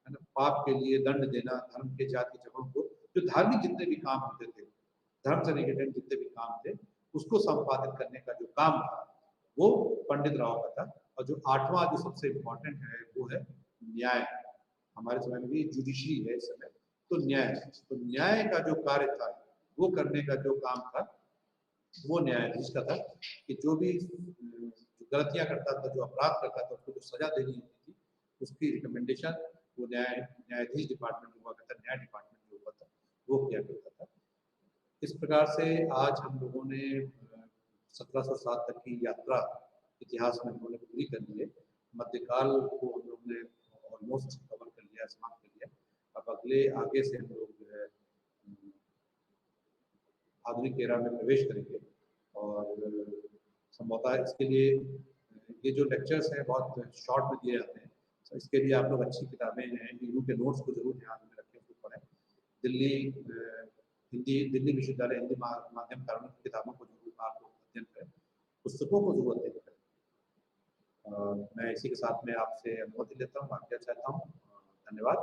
है ना, पाप के लिए दंड देना, धर्म के जाति जगहों को, जो धार्मिक जितने भी काम होते थे, धर्म से रिलेटेड जितने भी काम थे, उसको संपादित करने का जो काम था वो पंडित राव का था। और जो आठवां जो सबसे इम्पोर्टेंट है वो है न्याय। हमारे समय में भी जुडिशरी है इस समय, तो न्याय, तो न्याय का जो कार्य था वो करने का जो काम था वो न्यायाधीश का था। कि जो भी जो गलतियां करता था, जो अपराध करता था, उसको जो सजा देनी होती थी, उसकी रिकमेंडेशन वो न्यायाधीश डिपार्टमेंट हुआ करता, न्याय डिपार्टमेंट जो हुआ था वो किया करता था। इस प्रकार से आज हम लोगों ने 1707 तक की यात्रा इतिहास में हम लोगों ने पूरी कर ली है। मध्यकाल को हम लोग ने ऑलमोस्ट कवर कर लिया, समाप्त कर लिया। अब अगले आगे से हम लोग जो है आधुनिक एरा में प्रवेश करेंगे। और संभवतः इसके लिए ये जो लेक्चर्स हैं बहुत शॉर्ट में दिए जाते हैं, तो इसके लिए आप लोग अच्छी किताबें हैं, ईयू के नोट्स को जरूर ध्यान में रखें, उसको पढ़ें। दिल्ली विश्वविद्यालय हिंदी माध्यम कानून की किताबों को जरूर आप लोग अध्ययन करें, पुस्तकों को जरूर अध्ययन करें। मैं इसी के साथ में आपसे अनुमति लेता हूँ, आज्ञा चाहता हूँ। धन्यवाद।